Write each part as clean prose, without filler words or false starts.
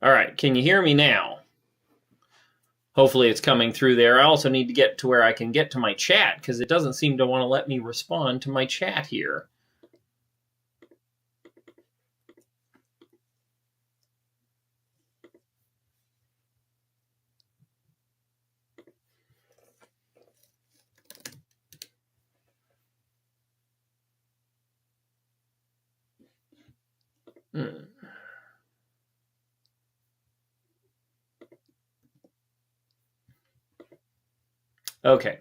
All right, can you hear me now? Hopefully it's coming through there. I also need to get to where I can get to my chat because it doesn't seem to want to let me respond to my chat here. Okay.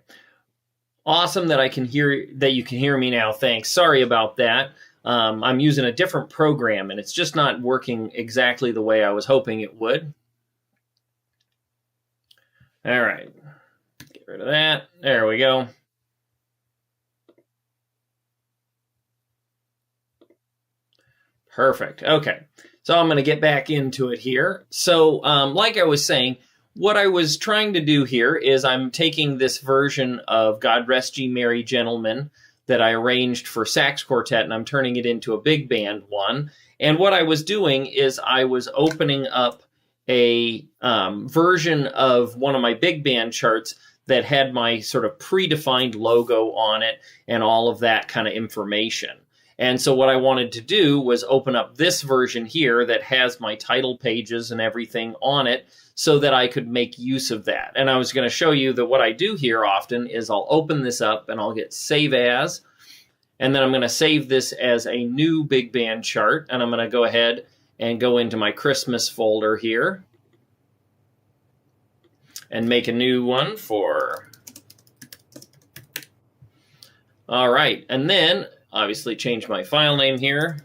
Awesome that you can hear me now. Thanks. Sorry about that. I'm using a different program and it's just not working exactly the way I was hoping it would. All right. Get rid of that. There we go. Perfect. Okay. So I'm going to get back into it here. So like I was saying, what I was trying to do here is I'm taking this version of God Rest Ye Merry Gentlemen that I arranged for sax quartet and I'm turning it into a big band one. And what I was doing is I was opening up a version of one of my big band charts that had my sort of predefined logo on it and all of that kind of information. And so what I wanted to do was open up this version here that has my title pages and everything on it so that I could make use of that. And I was going to show you that what I do here often is I'll open this up and I'll get Save As, and then I'm going to save this as a new big band chart, and I'm going to go ahead and go into my Christmas folder here and make a new one for... All right, and then obviously change my file name here.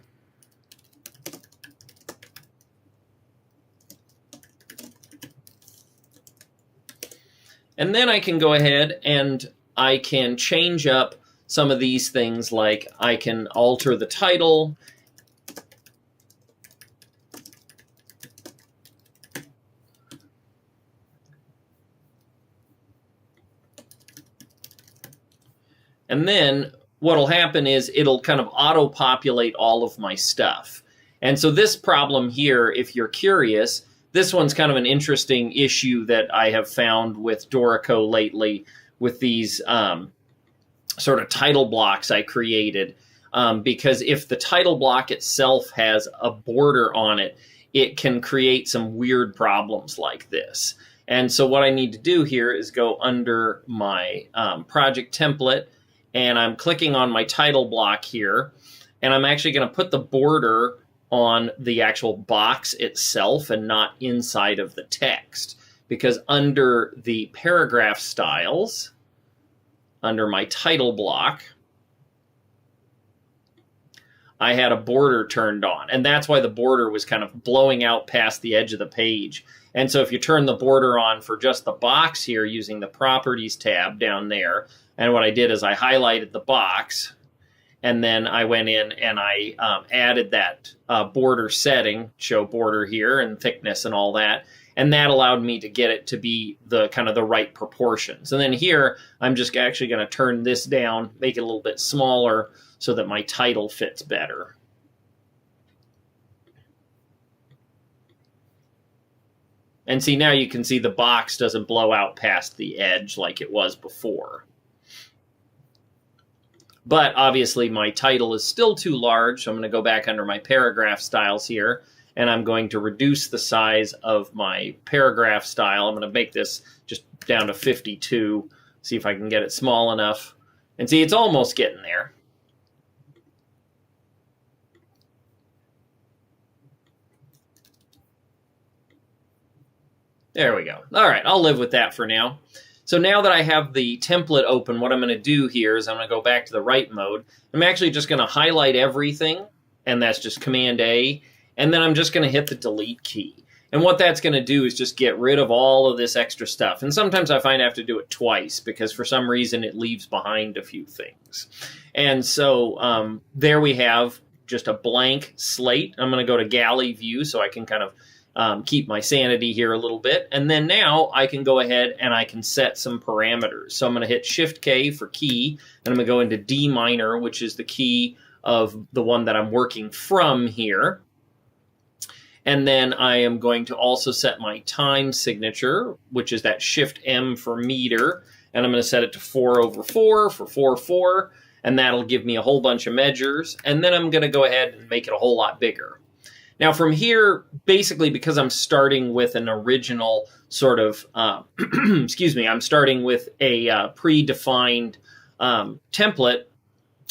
And then I can go ahead and I can change up some of these things, like I can alter the title. And then what'll happen is it'll kind of auto-populate all of my stuff. And so this problem here, if you're curious, this one's kind of an interesting issue that I have found with Dorico lately with these sort of title blocks I created. Because if the title block itself has a border on it, it can create some weird problems like this. And so what I need to do here is go under my project template, and I'm clicking on my title block here, and I'm actually going to put the border on the actual box itself and not inside of the text, because under the paragraph styles, under my title block, I had a border turned on, and that's why the border was kind of blowing out past the edge of the page. And so if you turn the border on for just the box here using the Properties tab down there, and what I did is I highlighted the box, and then I went in and I added that border setting, show border here and thickness and all that, and that allowed me to get it to be the kind of the right proportions. And then here, I'm just actually going to turn this down, make it a little bit smaller so that my title fits better. And see, now you can see the box doesn't blow out past the edge like it was before. But obviously my title is still too large, so I'm going to go back under my paragraph styles here, and I'm going to reduce the size of my paragraph style. I'm going to make this just down to 52, see if I can get it small enough. And see, it's almost getting there. There we go. All right, I'll live with that for now. So now that I have the template open, what I'm going to do here is I'm going to go back to the write mode. I'm actually just going to highlight everything, and that's just Command A, and then I'm just going to hit the delete key. And what that's going to do is just get rid of all of this extra stuff. And sometimes I find I have to do it twice because for some reason it leaves behind a few things. And so there we have just a blank slate. I'm going to go to galley view so I can kind of keep my sanity here a little bit. And then now I can go ahead and I can set some parameters. So I'm going to hit Shift-K for key, and I'm going to go into D minor, which is the key of the one that I'm working from here. And then I am going to also set my time signature, which is that Shift M for meter. And I'm going to set it to 4/4 for 4/4. And that'll give me a whole bunch of measures. And then I'm going to go ahead and make it a whole lot bigger. Now from here, basically because I'm starting with an original sort of, excuse me, I'm starting with a predefined template,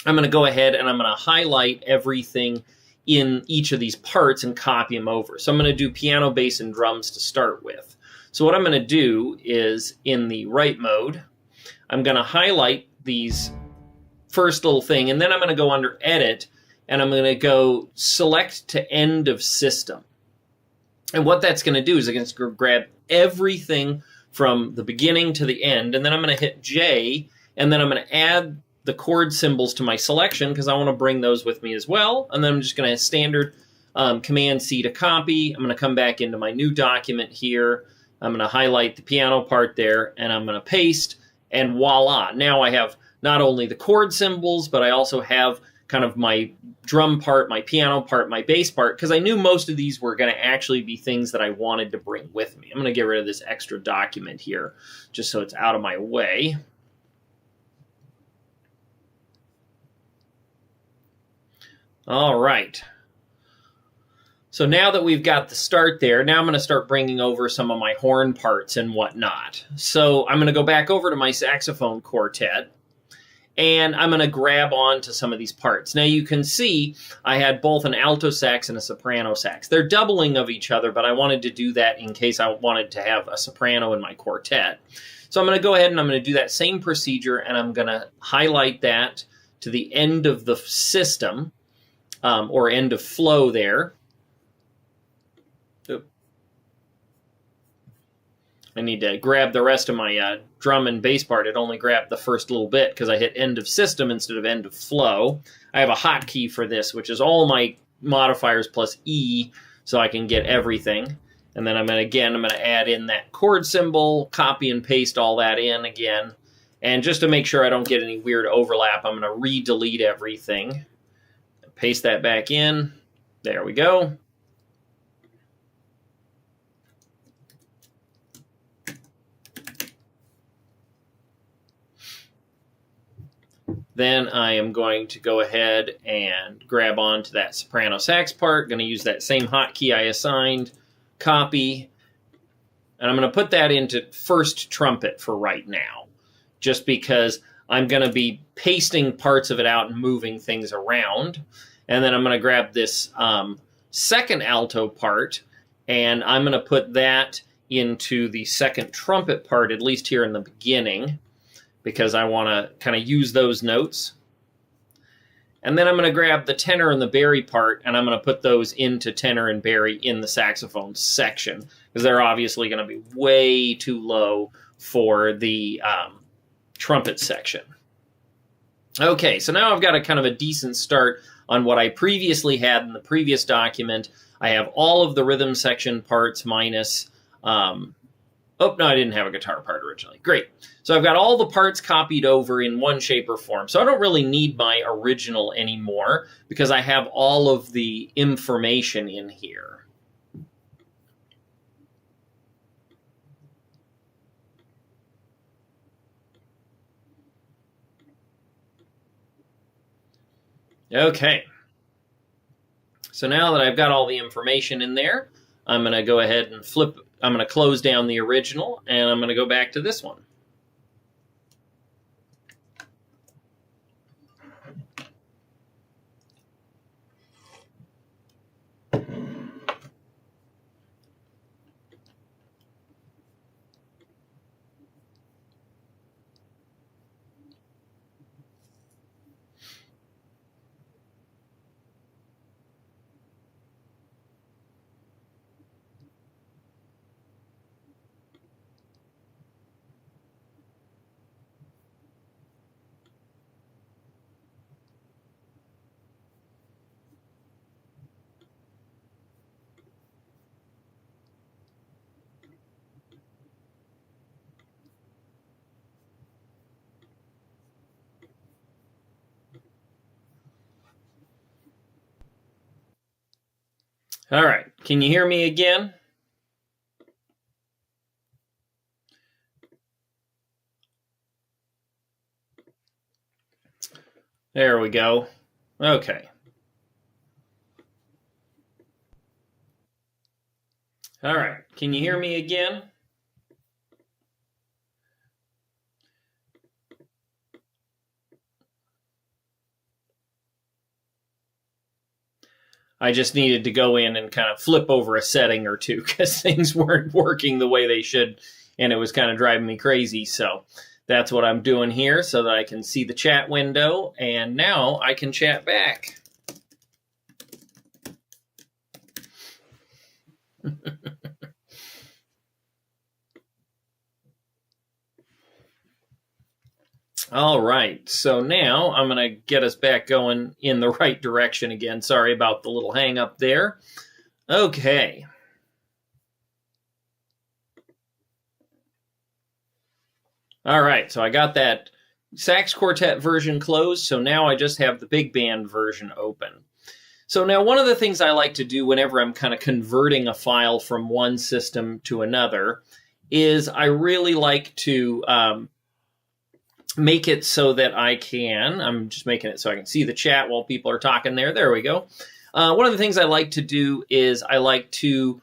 I'm going to go ahead and I'm going to highlight everything in each of these parts and copy them over. So I'm going to do piano, bass, and drums to start with. So what I'm going to do is in the write mode, I'm going to highlight these first little thing, and then I'm going to go under edit, and I'm going to go select to end of system. And what that's going to do is it's going to grab everything from the beginning to the end, and then I'm going to hit J, and then I'm going to add the chord symbols to my selection because I want to bring those with me as well. And then I'm just going to standard Command C to copy. I'm going to come back into my new document here. I'm going to highlight the piano part there, and I'm going to paste, and voila. Now I have not only the chord symbols, but I also have kind of my drum part, my piano part, my bass part, because I knew most of these were going to actually be things that I wanted to bring with me. I'm going to get rid of this extra document here just so it's out of my way. All right. So now that we've got the start there, now I'm going to start bringing over some of my horn parts and whatnot. So I'm going to go back over to my saxophone quartet, and I'm going to grab on to some of these parts. Now you can see I had both an alto sax and a soprano sax. They're doubling of each other, but I wanted to do that in case I wanted to have a soprano in my quartet. So I'm going to go ahead and I'm going to do that same procedure, and I'm going to highlight that to the end of the system, or end of flow there. Oop. I need to grab the rest of my drum and bass part. It only grabbed the first little bit because I hit end of system instead of end of flow. I have a hotkey for this, which is all my modifiers plus E, so I can get everything. And then I'm going to add in that chord symbol, copy and paste all that in again. And just to make sure I don't get any weird overlap, I'm going to re-delete everything. Paste that back in. There we go. Then I am going to go ahead and grab onto that soprano sax part. Going to use that same hotkey I assigned, copy, and I'm going to put that into first trumpet for right now, just because I'm going to be pasting parts of it out and moving things around. And then I'm going to grab this second alto part, and I'm going to put that into the second trumpet part, at least here in the beginning, because I want to kind of use those notes. And then I'm going to grab the tenor and the bari part, and I'm going to put those into tenor and bari in the saxophone section, because they're obviously going to be way too low for the trumpet section. Okay, so now I've got a kind of a decent start on what I previously had in the previous document. I have all of the rhythm section parts minus, oh, no, I didn't have a guitar part originally. Great. So I've got all the parts copied over in one shape or form. So I don't really need my original anymore because I have all of the information in here. Okay. So now that I've got all the information in there, I'm going to go ahead and flip. I'm going to close down the original, and I'm going to go back to this one. All right, Can you hear me again? There we go. Okay. All right. Can you hear me again? I just needed to go in and kind of flip over a setting or two because things weren't working the way they should, and it was kind of driving me crazy. So that's what I'm doing here so that I can see the chat window, and now I can chat back. All right, so now I'm going to get us back going in the right direction again. Sorry about the little hang up there. Okay. All right, so I got that sax quartet version closed, so now I just have the big band version open. So now one of the things I like to do whenever I'm kind of converting a file from one system to another is I really like to make it so that I'm just making it so I can see the chat while people are talking there. There we go. One of the things I like to do is I like to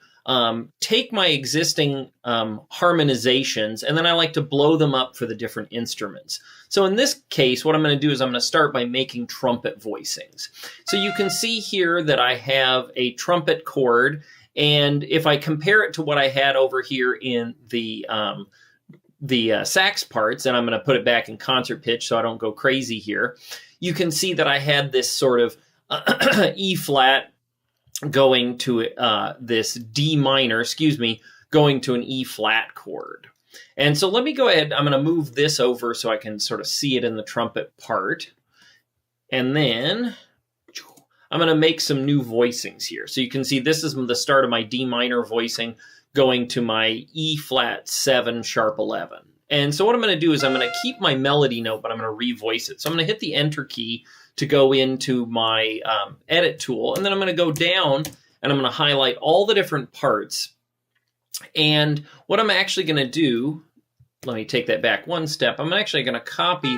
take my existing harmonizations, and then I like to blow them up for the different instruments. So in this case, what I'm going to do is I'm going to start by making trumpet voicings. So you can see here that I have a trumpet chord, and if I compare it to what I had over here in the sax parts, and I'm going to put it back in concert pitch so I don't go crazy here, you can see that I had this sort of E flat going to this D minor, going to an E flat chord. And so let me go ahead, I'm going to move this over so I can sort of see it in the trumpet part. And then I'm going to make some new voicings here. So you can see this is the start of my D minor voicing going to my E flat 7 sharp 11. And so what I'm going to do is I'm going to keep my melody note, but I'm going to revoice it. So I'm going to hit the enter key to go into my edit tool. And then I'm going to go down and I'm going to highlight all the different parts. And what I'm actually going to do, let me take that back one step. I'm actually going to copy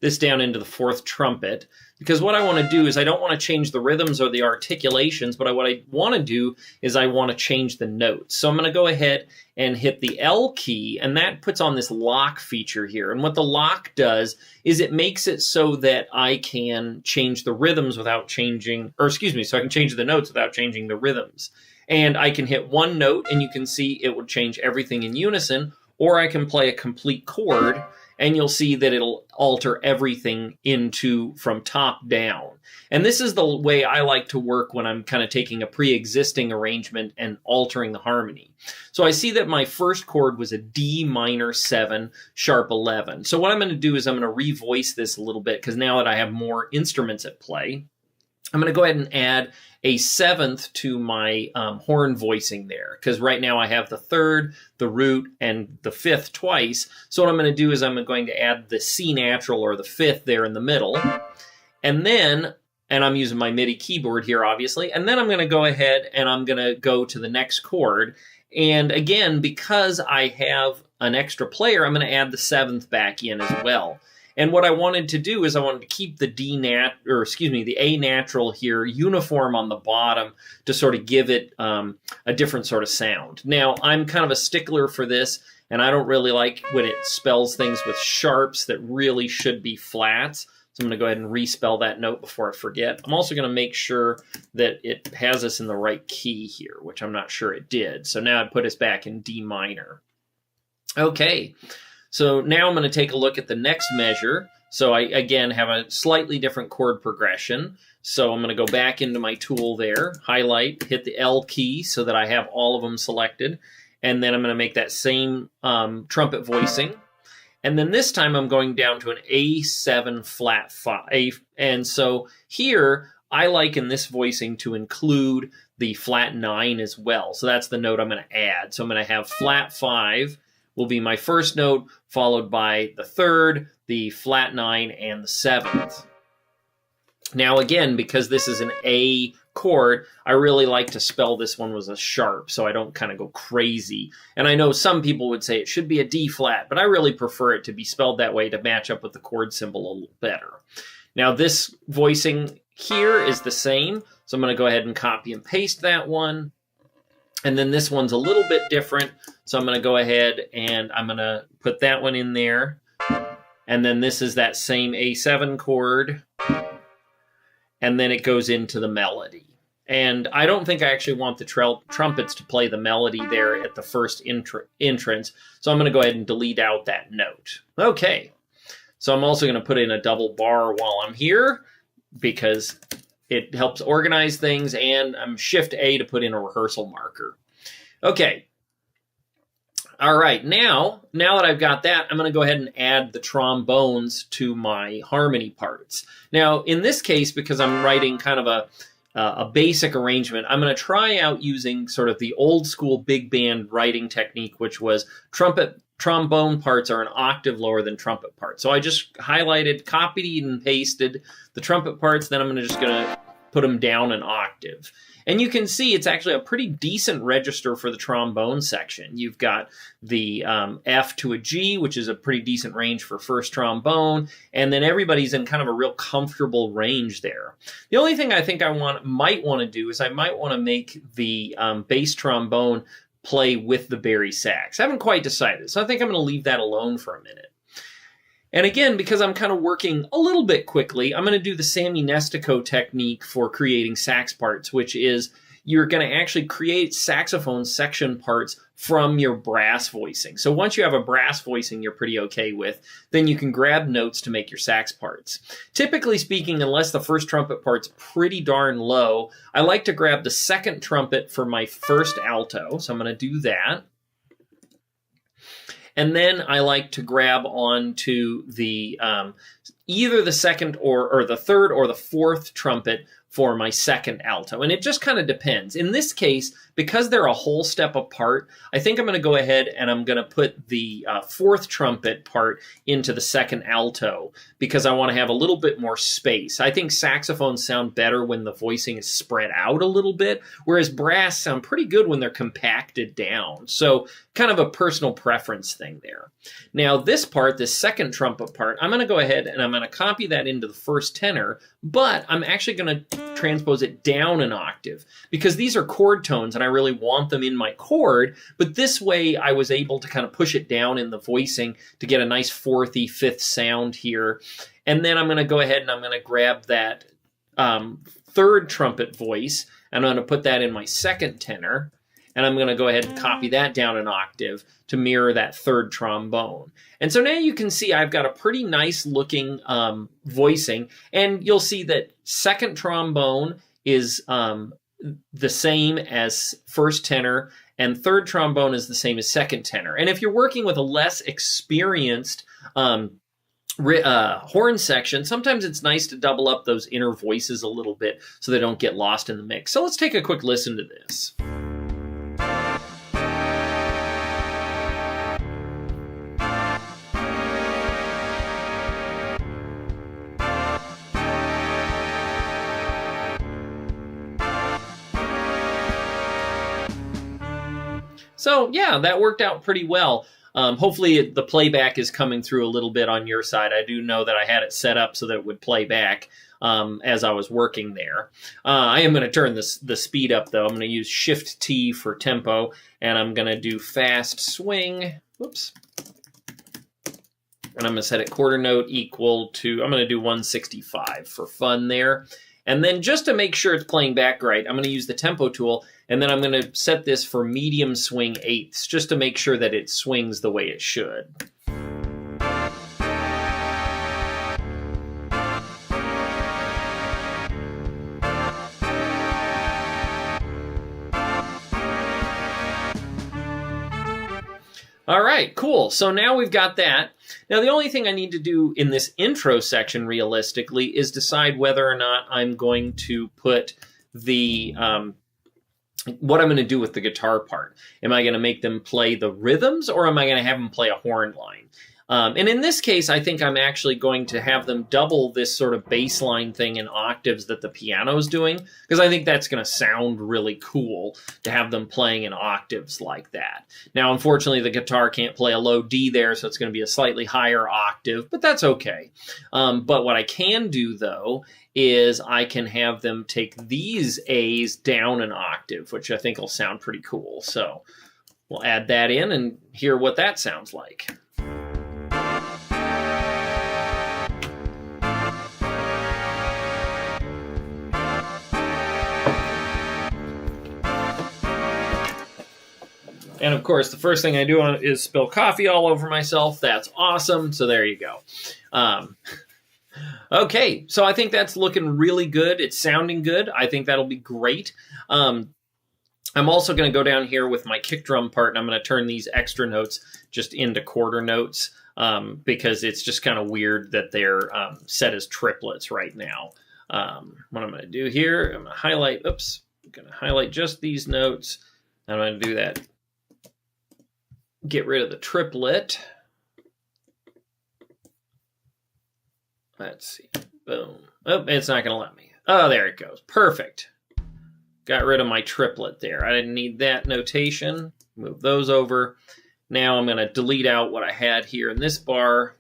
this down into the 4th trumpet, because what I want to do is I don't want to change the rhythms or the articulations, but what I want to do is I want to change the notes. So I'm going to go ahead and hit the L key, and that puts on this lock feature here. And what the lock does is it makes it so that I can change the rhythms without changing, so I can change the notes without changing the rhythms. And I can hit one note, and you can see it will change everything in unison, or I can play a complete chord, and you'll see that it'll alter everything from top down. And this is the way I like to work when I'm kind of taking a pre-existing arrangement and altering the harmony. So I see that my first chord was a D minor 7 sharp 11. So what I'm going to do is I'm going to revoice this a little bit, because now that I have more instruments at play, I'm going to go ahead and add a 7th to my horn voicing there, because right now I have the 3rd, the root, and the 5th twice. So what I'm going to do is I'm going to add the C natural, or the 5th, there in the middle. And I'm using my MIDI keyboard here, obviously. And then I'm going to go ahead and I'm going to go to the next chord. And again, because I have an extra player, I'm going to add the 7th back in as well. And what I wanted to do is I wanted to keep the A natural here uniform on the bottom to sort of give it a different sort of sound. Now, I'm kind of a stickler for this, and I don't really like when it spells things with sharps that really should be flats. So I'm going to go ahead and respell that note before I forget. I'm also going to make sure that it has us in the right key here, which I'm not sure it did. So now I put us back in D minor. Okay. So now I'm going to take a look at the next measure. So I, again, have a slightly different chord progression. So I'm going to go back into my tool there, highlight, hit the L key so that I have all of them selected. And then I'm going to make that same trumpet voicing. And then this time I'm going down to an A7 flat 5. And so here, I like in this voicing to include the flat 9 as well. So that's the note I'm going to add. So I'm going to have flat 5 will be my first note, followed by the 3rd, the flat 9, and the 7th. Now again, because this is an A chord, I really like to spell this one was a sharp, so I don't kind of go crazy. And I know some people would say it should be a D flat, but I really prefer it to be spelled that way to match up with the chord symbol a little better. Now this voicing here is the same, so I'm going to go ahead and copy and paste that one. And then this one's a little bit different, so I'm going to go ahead and I'm going to put that one in there. And then this is that same A7 chord. And then it goes into the melody. And I don't think I actually want the trumpets to play the melody there at the first entrance, so I'm going to go ahead and delete out that note. Okay, so I'm also going to put in a double bar while I'm here, because it helps organize things, and I'm Shift A to put in a rehearsal marker. Okay. All right, now that I've got that, I'm going to go ahead and add the trombones to my harmony parts. Now, in this case, because I'm writing kind of a basic arrangement, I'm going to try out using sort of the old school big band writing technique, which was trombone parts are an octave lower than trumpet parts. So I just highlighted, copied, and pasted the trumpet parts. Then I'm just going to put them down an octave. And you can see it's actually a pretty decent register for the trombone section. You've got the F to a G, which is a pretty decent range for first trombone, and then everybody's in kind of a real comfortable range there. The only thing I think I might want to do is I might want to make the bass trombone play with the bari sax. I haven't quite decided, so I think I'm going to leave that alone for a minute. And again, because I'm kind of working a little bit quickly, I'm going to do the Sammy Nestico technique for creating sax parts, which is you're going to actually create saxophone section parts from your brass voicing. So once you have a brass voicing you're pretty okay with, then you can grab notes to make your sax parts. Typically speaking, unless the first trumpet part's pretty darn low, I like to grab the second trumpet for my first alto. So I'm going to do that. And then I like to grab onto the either the second or the third or the fourth trumpet for my second alto. And it just kind of depends. In this case, because they're a whole step apart, I think I'm going to go ahead and I'm going to put the fourth trumpet part into the second alto because I want to have a little bit more space. I think saxophones sound better when the voicing is spread out a little bit, whereas brass sound pretty good when they're compacted down. So kind of a personal preference thing there. Now this part, this second trumpet part, I'm going to go ahead and I'm going to copy that into the first tenor, but I'm actually going to transpose it down an octave because these are chord tones and I really want them in my chord, but this way I was able to kind of push it down in the voicing to get a nice fourthy, fifth sound here. And then I'm going to go ahead and I'm going to grab that third trumpet voice and I'm going to put that in my second tenor. And I'm going to go ahead and copy that down an octave to mirror that third trombone. And so now you can see I've got a pretty nice looking voicing. And you'll see that second trombone is the same as first tenor, and third trombone is the same as second tenor. And if you're working with a less experienced horn section, sometimes it's nice to double up those inner voices a little bit so they don't get lost in the mix. So let's take a quick listen to this. So yeah, that worked out pretty well. Hopefully the playback is coming through a little bit on your side. I do know that I had it set up so that it would play back as I was working there. I am going to turn the speed up though. I'm going to use Shift T for tempo, and I'm going to do fast swing. Whoops. And I'm going to set it quarter note equal to, I'm going to do 165 for fun there. And then just to make sure it's playing back right, I'm going to use the tempo tool, and then I'm going to set this for medium swing eighths, just to make sure that it swings the way it should. All right, cool. So now we've got that. Now the only thing I need to do in this intro section realistically is decide whether or not I'm going to put the, what I'm going to do with the guitar part. Am I going to make them play the rhythms or am I going to have them play a horn line? And in this case, I think I'm actually going to have them double this sort of baseline thing in octaves that the piano's doing, because I think that's going to sound really cool to have them playing in octaves like that. Now, unfortunately, the guitar can't play a low D there, so it's going to be a slightly higher octave, but that's okay. But what I can do, though, is I can have them take these A's down an octave, which I think will sound pretty cool. So we'll add that in and hear what that sounds like. And of course, the first thing I do is spill coffee all over myself. That's awesome. So there you go. Okay, so I think that's looking really good. It's sounding good. I think that'll be great. I'm also going to go down here with my kick drum part, and I'm going to turn these extra notes just into quarter notes because it's just kind of weird that they're set as triplets right now. What I'm going to do here, I'm going to highlight, I'm going to highlight just these notes. I'm going to do that. Get rid of the triplet. Let's see. Boom. Oh, it's not going to let me. Oh, there it goes. Perfect. Got rid of my triplet there. I didn't need that notation. Move those over. Now I'm going to delete out what I had here in this bar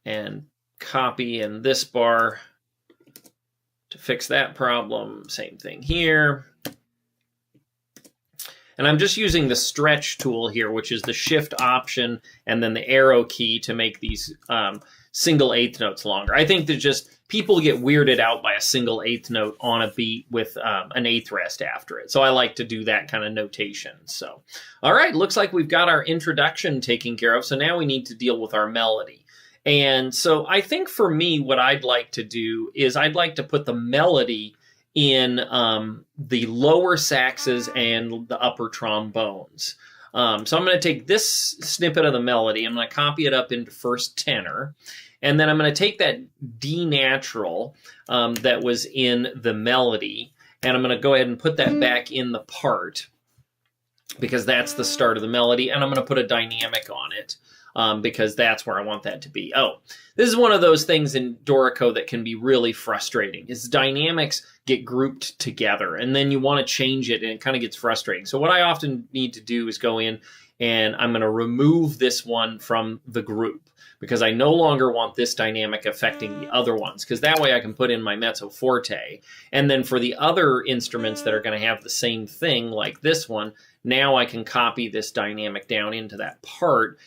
and copy in this bar to fix that problem. Same thing here. And I'm just using the stretch tool here, which is the shift option and then the arrow key to make these single eighth notes longer. I think that just people get weirded out by a single eighth note on a beat with an eighth rest after it. So I like to do that kind of notation. So, all right, looks like we've got our introduction taken care of. So now we need to deal with our melody. And so I think for me, what I'd like to do is I'd like to put the melody in the lower saxes and the upper trombones. So I'm going to take this snippet of the melody, I'm going to copy it up into first tenor, and then I'm going to take that D natural that was in the melody, and I'm going to go ahead and put that back in the part, because that's the start of the melody, and I'm going to put a dynamic on it. Because that's where I want that to be. Oh, this is one of those things in Dorico that can be really frustrating, is dynamics get grouped together, and then you want to change it, and it kind of gets frustrating. So what I often need to do is go in, and I'm going to remove this one from the group, because I no longer want this dynamic affecting the other ones, because that way I can put in my mezzo forte. And then for the other instruments that are going to have the same thing, like this one, now I can copy this dynamic down into that part,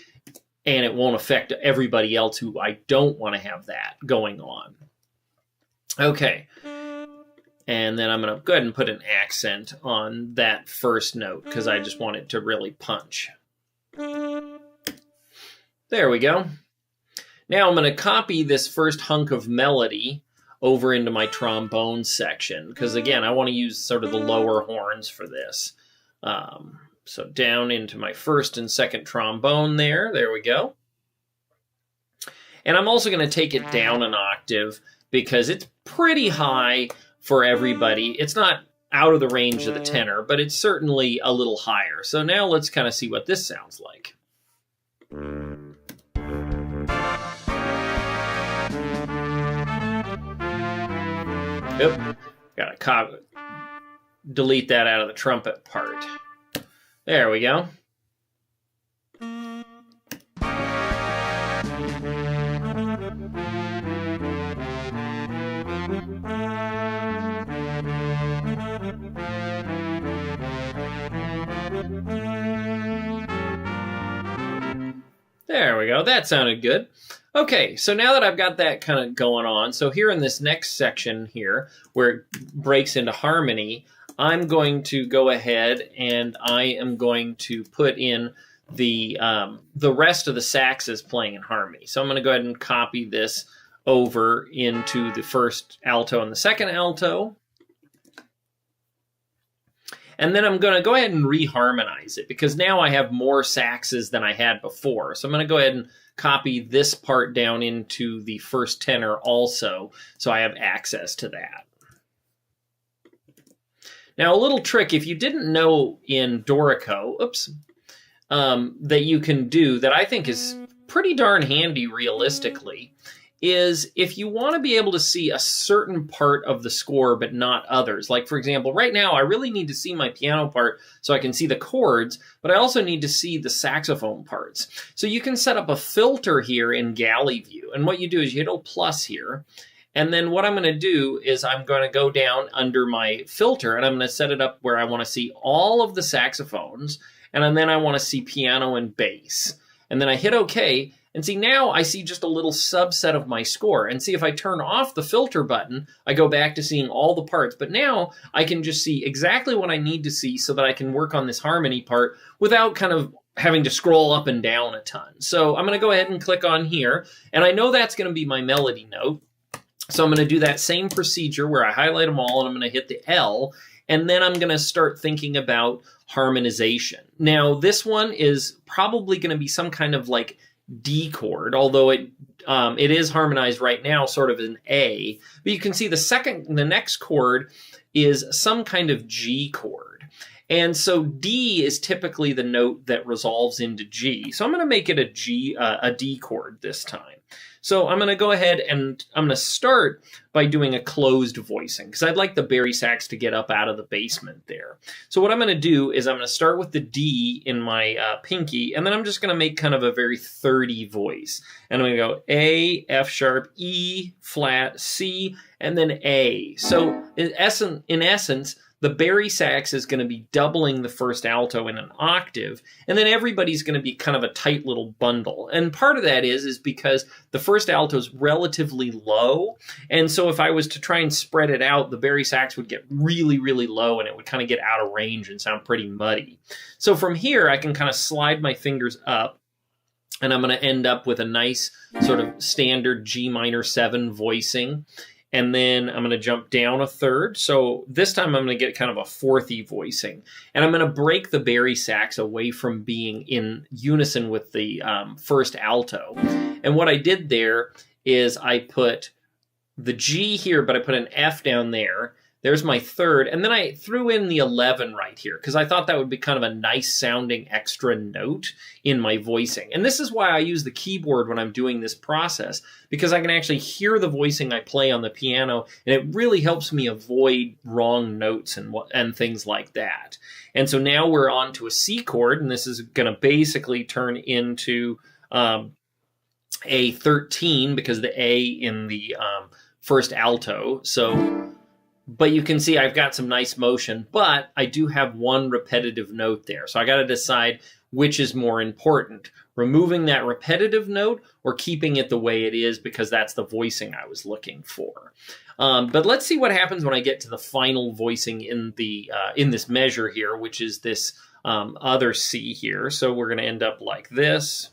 and it won't affect everybody else who I don't want to have that going on. Okay. And then I'm going to go ahead and put an accent on that first note, because I just want it to really punch. There we go. Now I'm going to copy this first hunk of melody over into my trombone section, because again, I want to use sort of the lower horns for this. So down into my first and second trombone there. There we go. And I'm also going to take it down an octave, because it's pretty high for everybody. It's not out of the range of the tenor, but it's certainly a little higher. So now let's kind of see what this sounds like. Yep. Gotta delete that out of the trumpet part. There we go. There we go. That sounded good. Okay, so now that I've got that kind of going on, so here in this next section here, where it breaks into harmony, I'm going to go ahead and I am going to put in the rest of the saxes playing in harmony. So I'm going to go ahead and copy this over into the first alto and the second alto. And then I'm going to go ahead and reharmonize it, because now I have more saxes than I had before. So I'm going to go ahead and copy this part down into the first tenor also, so I have access to that. Now, a little trick, if you didn't know in Dorico, that you can do, that I think is pretty darn handy realistically, is if you want to be able to see a certain part of the score but not others. Like, for example, right now I really need to see my piano part so I can see the chords, but I also need to see the saxophone parts. So you can set up a filter here in Galley View. And what you do is you hit a plus here. And then what I'm going to do is I'm going to go down under my filter and I'm going to set it up where I want to see all of the saxophones. And then I want to see piano and bass. And then I hit OK. And see, now I see just a little subset of my score. And see, if I turn off the filter button, I go back to seeing all the parts. But now I can just see exactly what I need to see so that I can work on this harmony part without kind of having to scroll up and down a ton. So I'm going to go ahead and click on here. And I know that's going to be my melody note. So I'm going to do that same procedure where I highlight them all and I'm going to hit the L. And then I'm going to start thinking about harmonization. Now, this one is probably going to be some kind of like D chord, although it is harmonized right now sort of an A. But you can see the next chord is some kind of G chord. And so D is typically the note that resolves into G. So I'm going to make it a D chord this time. So I'm going to go ahead and I'm going to start by doing a closed voicing because I'd like the bari sax to get up out of the basement there. So what I'm going to do is I'm going to start with the D in my pinky, and then I'm just going to make kind of a very 30 voice. And I'm going to go A, F sharp, E, flat, C, and then A. So in essence, the bari sax is going to be doubling the first alto in an octave, and then everybody's going to be kind of a tight little bundle. And part of that is because the first alto is relatively low, and so if I was to try and spread it out, the bari sax would get really, really low, and it would kind of get out of range and sound pretty muddy. So from here, I can kind of slide my fingers up, and I'm going to end up with a nice sort of standard G minor 7 voicing. And then I'm going to jump down a third. So this time I'm going to get kind of a 4th voicing. And I'm going to break the bari sax away from being in unison with the first alto. And what I did there is I put the G here, but I put an F down there. There's my 3rd. And then I threw in the 11 right here because I thought that would be kind of a nice sounding extra note in my voicing. And this is why I use the keyboard when I'm doing this process, because I can actually hear the voicing I play on the piano, and it really helps me avoid wrong notes and things like that. And so now we're on to a C chord, and this is going to basically turn into a 13 because the A in the first alto. But you can see I've got some nice motion, but I do have one repetitive note there. So I got to decide which is more important, removing that repetitive note or keeping it the way it is because that's the voicing I was looking for. But let's see what happens when I get to the final voicing in this measure here, which is this other C here. So we're going to end up like this.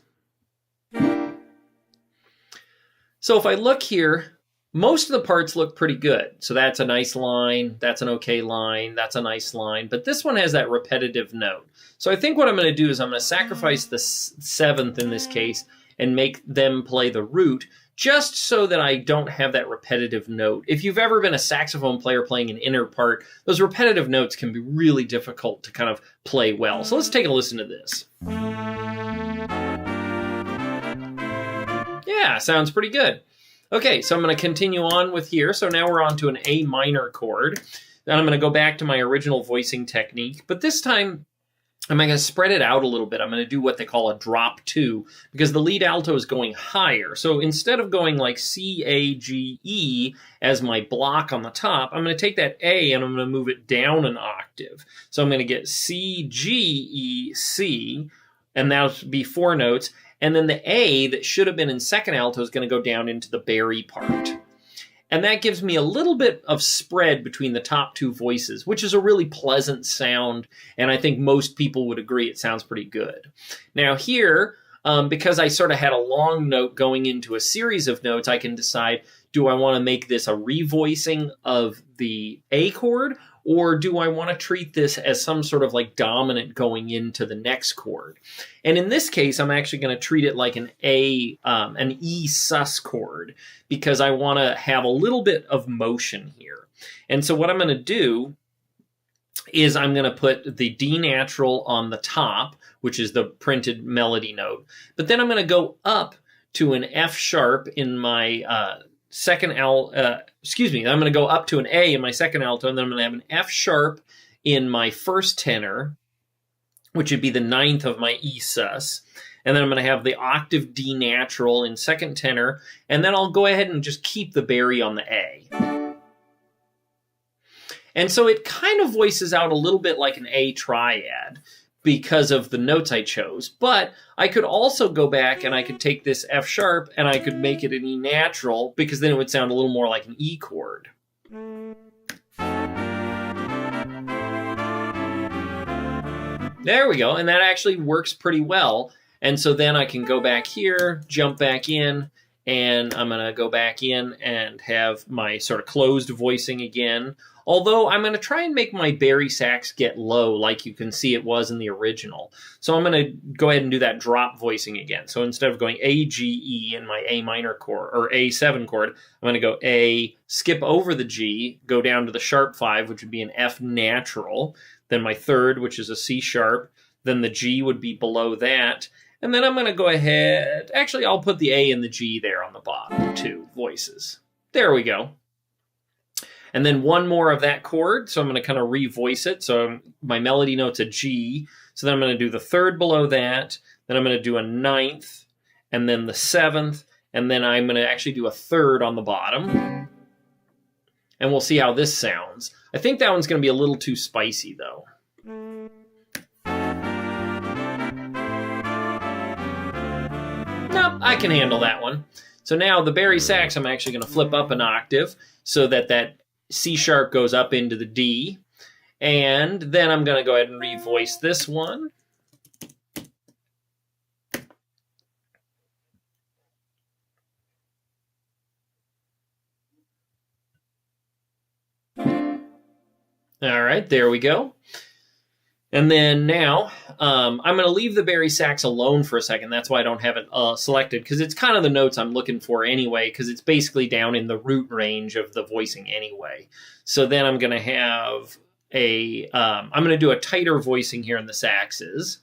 So if I look here, most of the parts look pretty good. So that's a nice line, that's an okay line, that's a nice line, but this one has that repetitive note. So I think what I'm going to do is I'm going to sacrifice the 7th in this case and make them play the root just so that I don't have that repetitive note. If you've ever been a saxophone player playing an inner part, those repetitive notes can be really difficult to kind of play well. So let's take a listen to this. Yeah, sounds pretty good. Okay, so I'm going to continue on with here. So now we're on to an A minor chord. Then I'm going to go back to my original voicing technique, but this time I'm going to spread it out a little bit. I'm going to do what they call a drop 2 because the lead alto is going higher. So instead of going like C, A, G, E as my block on the top, I'm going to take that A and I'm going to move it down an octave. So I'm going to get C, G, E, C, and that'll be 4 notes. And then the A that should have been in second alto is going to go down into the bari part. And that gives me a little bit of spread between the top 2 voices, which is a really pleasant sound. And I think most people would agree it sounds pretty good. Now here, because I sort of had a long note going into a series of notes, I can decide, do I want to make this a revoicing of the A chord? Or do I want to treat this as some sort of like dominant going into the next chord? And in this case, I'm actually going to treat it like an E sus chord because I want to have a little bit of motion here. And so what I'm going to do is I'm going to put the D natural on the top, which is the printed melody note. But then I'm going to go up to an F sharp in my I'm going to go up to an A in my second alto, and then I'm going to have an F sharp in my first tenor, which would be the ninth of my E sus. And then I'm going to have the octave D natural in second tenor, and then I'll go ahead and just keep the bari on the A. And so it kind of voices out a little bit like an A triad because of the notes I chose. But I could also go back and I could take this F sharp and I could make it an E natural, because then it would sound a little more like an E chord. There we go. And that actually works pretty well. And so then I can go back here, jump back in, and I'm going to go back in and have my sort of closed voicing again. Although I'm going to try and make my bari sax get low like you can see it was in the original. So I'm going to go ahead and do that drop voicing again. So instead of going A, G, E in my A minor chord, or A7 chord, I'm going to go A, skip over the G, go down to the sharp 5, which would be an F natural, then my third, which is a C sharp, then the G would be below that, and then I'm going to go ahead, actually I'll put the A and the G there on the bottom, two voices. There we go. And then one more of that chord, so I'm going to kind of revoice it. So my melody note's a G, so then I'm going to do the third below that, then I'm going to do a ninth, and then the seventh, and then I'm going to actually do a third on the bottom. And we'll see how this sounds. I think that one's going to be a little too spicy, though. Nope, I can handle that one. So now the bari sax, I'm actually going to flip up an octave so that that C sharp goes up into the D. And then I'm going to go ahead and revoice this one. All right, there we go. And then now I'm going to leave the bari sax alone for a second. That's why I don't have it selected, because it's kind of the notes I'm looking for anyway, because it's basically down in the root range of the voicing anyway. So then I'm going to have I'm going to do a tighter voicing here in the saxes.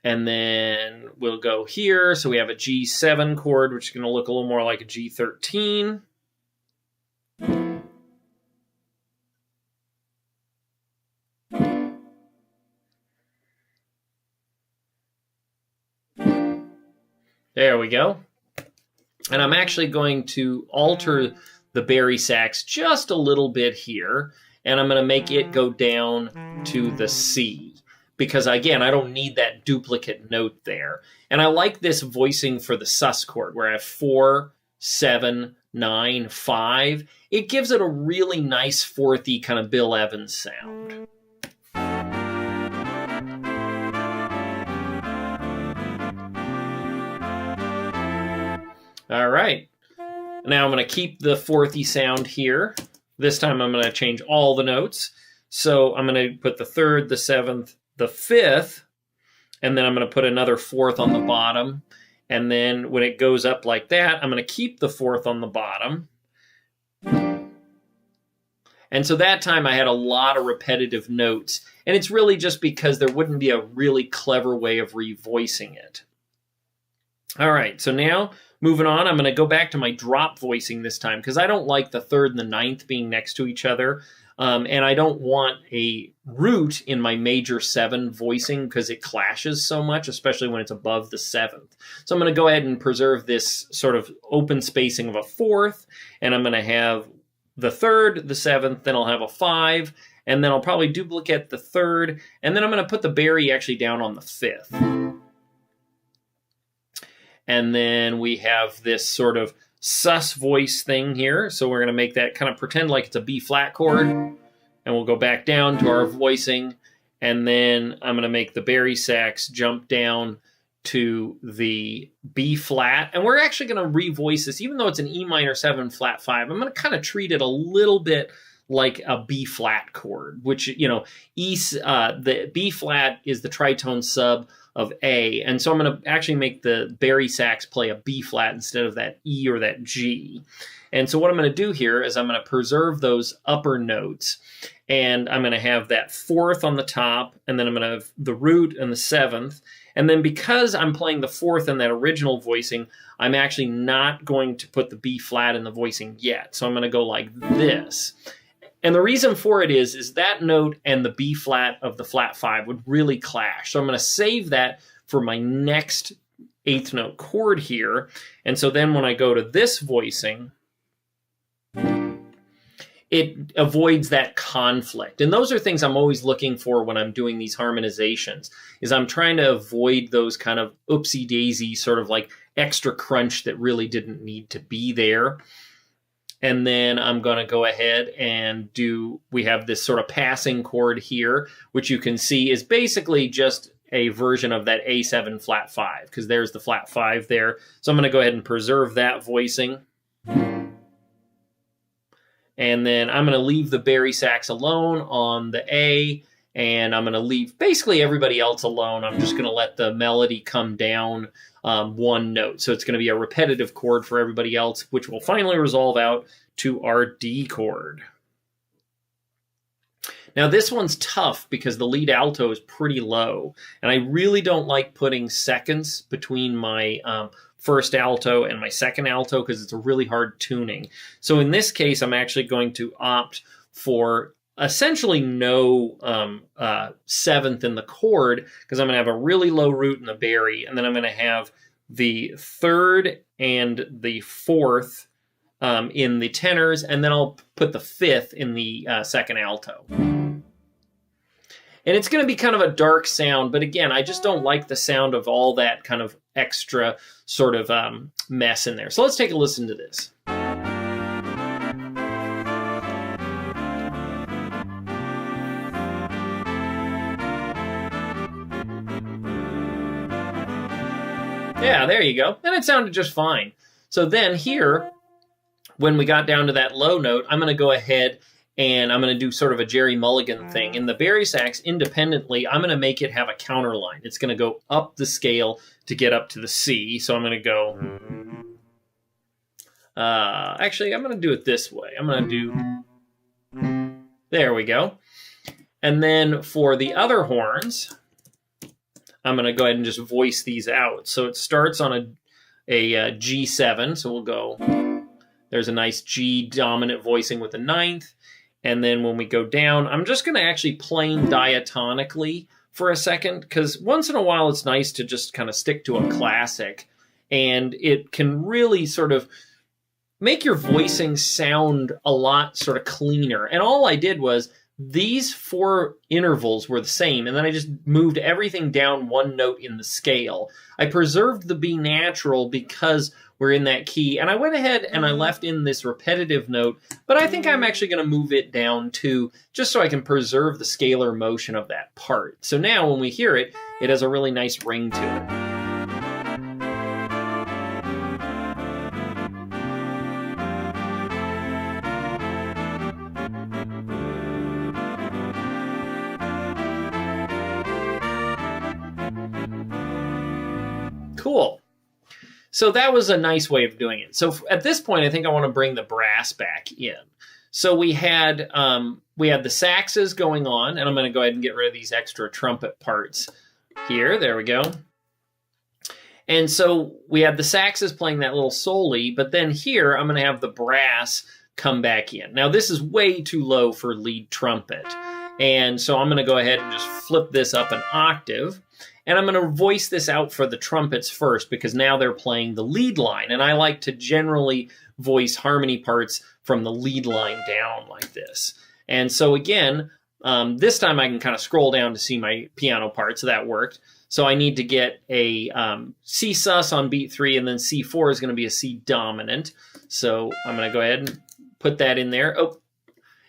And then we'll go here. So we have a G7 chord, which is going to look a little more like a G13. There we go. And I'm actually going to alter the bari sax just a little bit here, and I'm going to make it go down to the C, because again, I don't need that duplicate note there. And I like this voicing for the sus chord, where I have 4, 7, 9, 5. It gives it a really nice fourthy kind of Bill Evans sound. All right, now I'm going to keep the fourthy sound here. This time I'm going to change all the notes. So I'm going to put the third, the seventh, the fifth, and then I'm going to put another fourth on the bottom. And then when it goes up like that, I'm going to keep the fourth on the bottom. And so that time I had a lot of repetitive notes. And it's really just because there wouldn't be a really clever way of revoicing it. All right, so now moving on, I'm going to go back to my drop voicing this time, because I don't like the third and the ninth being next to each other. And I don't want a root in my major 7 voicing because it clashes so much, especially when it's above the 7th. So I'm going to go ahead and preserve this sort of open spacing of a 4th, and I'm going to have the 3rd, the 7th, then I'll have a 5, and then I'll probably duplicate the 3rd, and then I'm going to put the bari actually down on the 5th. And then we have this sort of sus voice thing here. So we're going to make that kind of pretend like it's a B flat chord. And we'll go back down to our voicing. And then I'm going to make the bari sax jump down to the B flat. And we're actually going to revoice this. Even though it's an E minor 7 flat 5, I'm going to kind of treat it a little bit like a B flat chord, which, you know, the B flat is the tritone sub of A. And so I'm going to actually make the bari sax play a B flat instead of that E or that G. And so what I'm going to do here is I'm going to preserve those upper notes, and I'm going to have that fourth on the top, and then I'm going to have the root and the seventh. And then because I'm playing the fourth in that original voicing, I'm actually not going to put the B flat in the voicing yet. So I'm going to go like this. And the reason for it is that note and the B flat of the flat 5 would really clash. So I'm going to save that for my next eighth note chord here. And so then when I go to this voicing, it avoids that conflict. And those are things I'm always looking for when I'm doing these harmonizations, is I'm trying to avoid those kind of oopsie-daisy sort of like extra crunch that really didn't need to be there. And then I'm going to go ahead and we have this sort of passing chord here, which you can see is basically just a version of that A7 flat 5, because there's the flat 5 there. So I'm going to go ahead and preserve that voicing. And then I'm going to leave the bari sax alone on the A, and I'm going to leave basically everybody else alone. I'm just going to let the melody come down one note. So it's going to be a repetitive chord for everybody else, which will finally resolve out to our D chord. Now this one's tough because the lead alto is pretty low, and I really don't like putting seconds between my first alto and my second alto because it's a really hard tuning. So in this case, I'm actually going to opt for essentially no seventh in the chord, because I'm going to have a really low root in the bari, and then I'm going to have the third and the fourth in the tenors, and then I'll put the fifth in the second alto. And it's going to be kind of a dark sound, but again, I just don't like the sound of all that kind of extra sort of mess in there. So let's take a listen to this. Yeah, there you go. And it sounded just fine. So then here, when we got down to that low note, I'm going to go ahead and I'm going to do sort of a Jerry Mulligan thing. In the bari sax, independently, I'm going to make it have a counter line. It's going to go up the scale to get up to the C. So I'm going to go... actually, I'm going to do it this way. I'm going to do... There we go. And then for the other horns, I'm going to go ahead and just voice these out. So it starts on a G7. So we'll go... There's a nice G dominant voicing with a ninth. And then when we go down, I'm just going to actually plane diatonically for a second, because once in a while it's nice to just kind of stick to a classic, and it can really sort of make your voicing sound a lot sort of cleaner. And all I did was these 4 intervals were the same, and then I just moved everything down one note in the scale. I preserved the B natural because we're in that key, and I went ahead and I left in this repetitive note, but I think I'm actually going to move it down too, just so I can preserve the scalar motion of that part. So now when we hear it, it has a really nice ring to it. Cool. So that was a nice way of doing it. So at this point, I think I want to bring the brass back in. So we had the saxes going on, and I'm going to go ahead and get rid of these extra trumpet parts here. There we go. And so we had the saxes playing that little soli, but then here I'm going to have the brass come back in. Now this is way too low for lead trumpet. And so I'm going to go ahead and just flip this up an octave. And I'm going to voice this out for the trumpets first, because now they're playing the lead line. And I like to generally voice harmony parts from the lead line down like this. And so again, this time I can kind of scroll down to see my piano part, so that worked. So I need to get a C sus on beat 3, and then C4 is going to be a C dominant. So I'm going to go ahead and put that in there. Oh,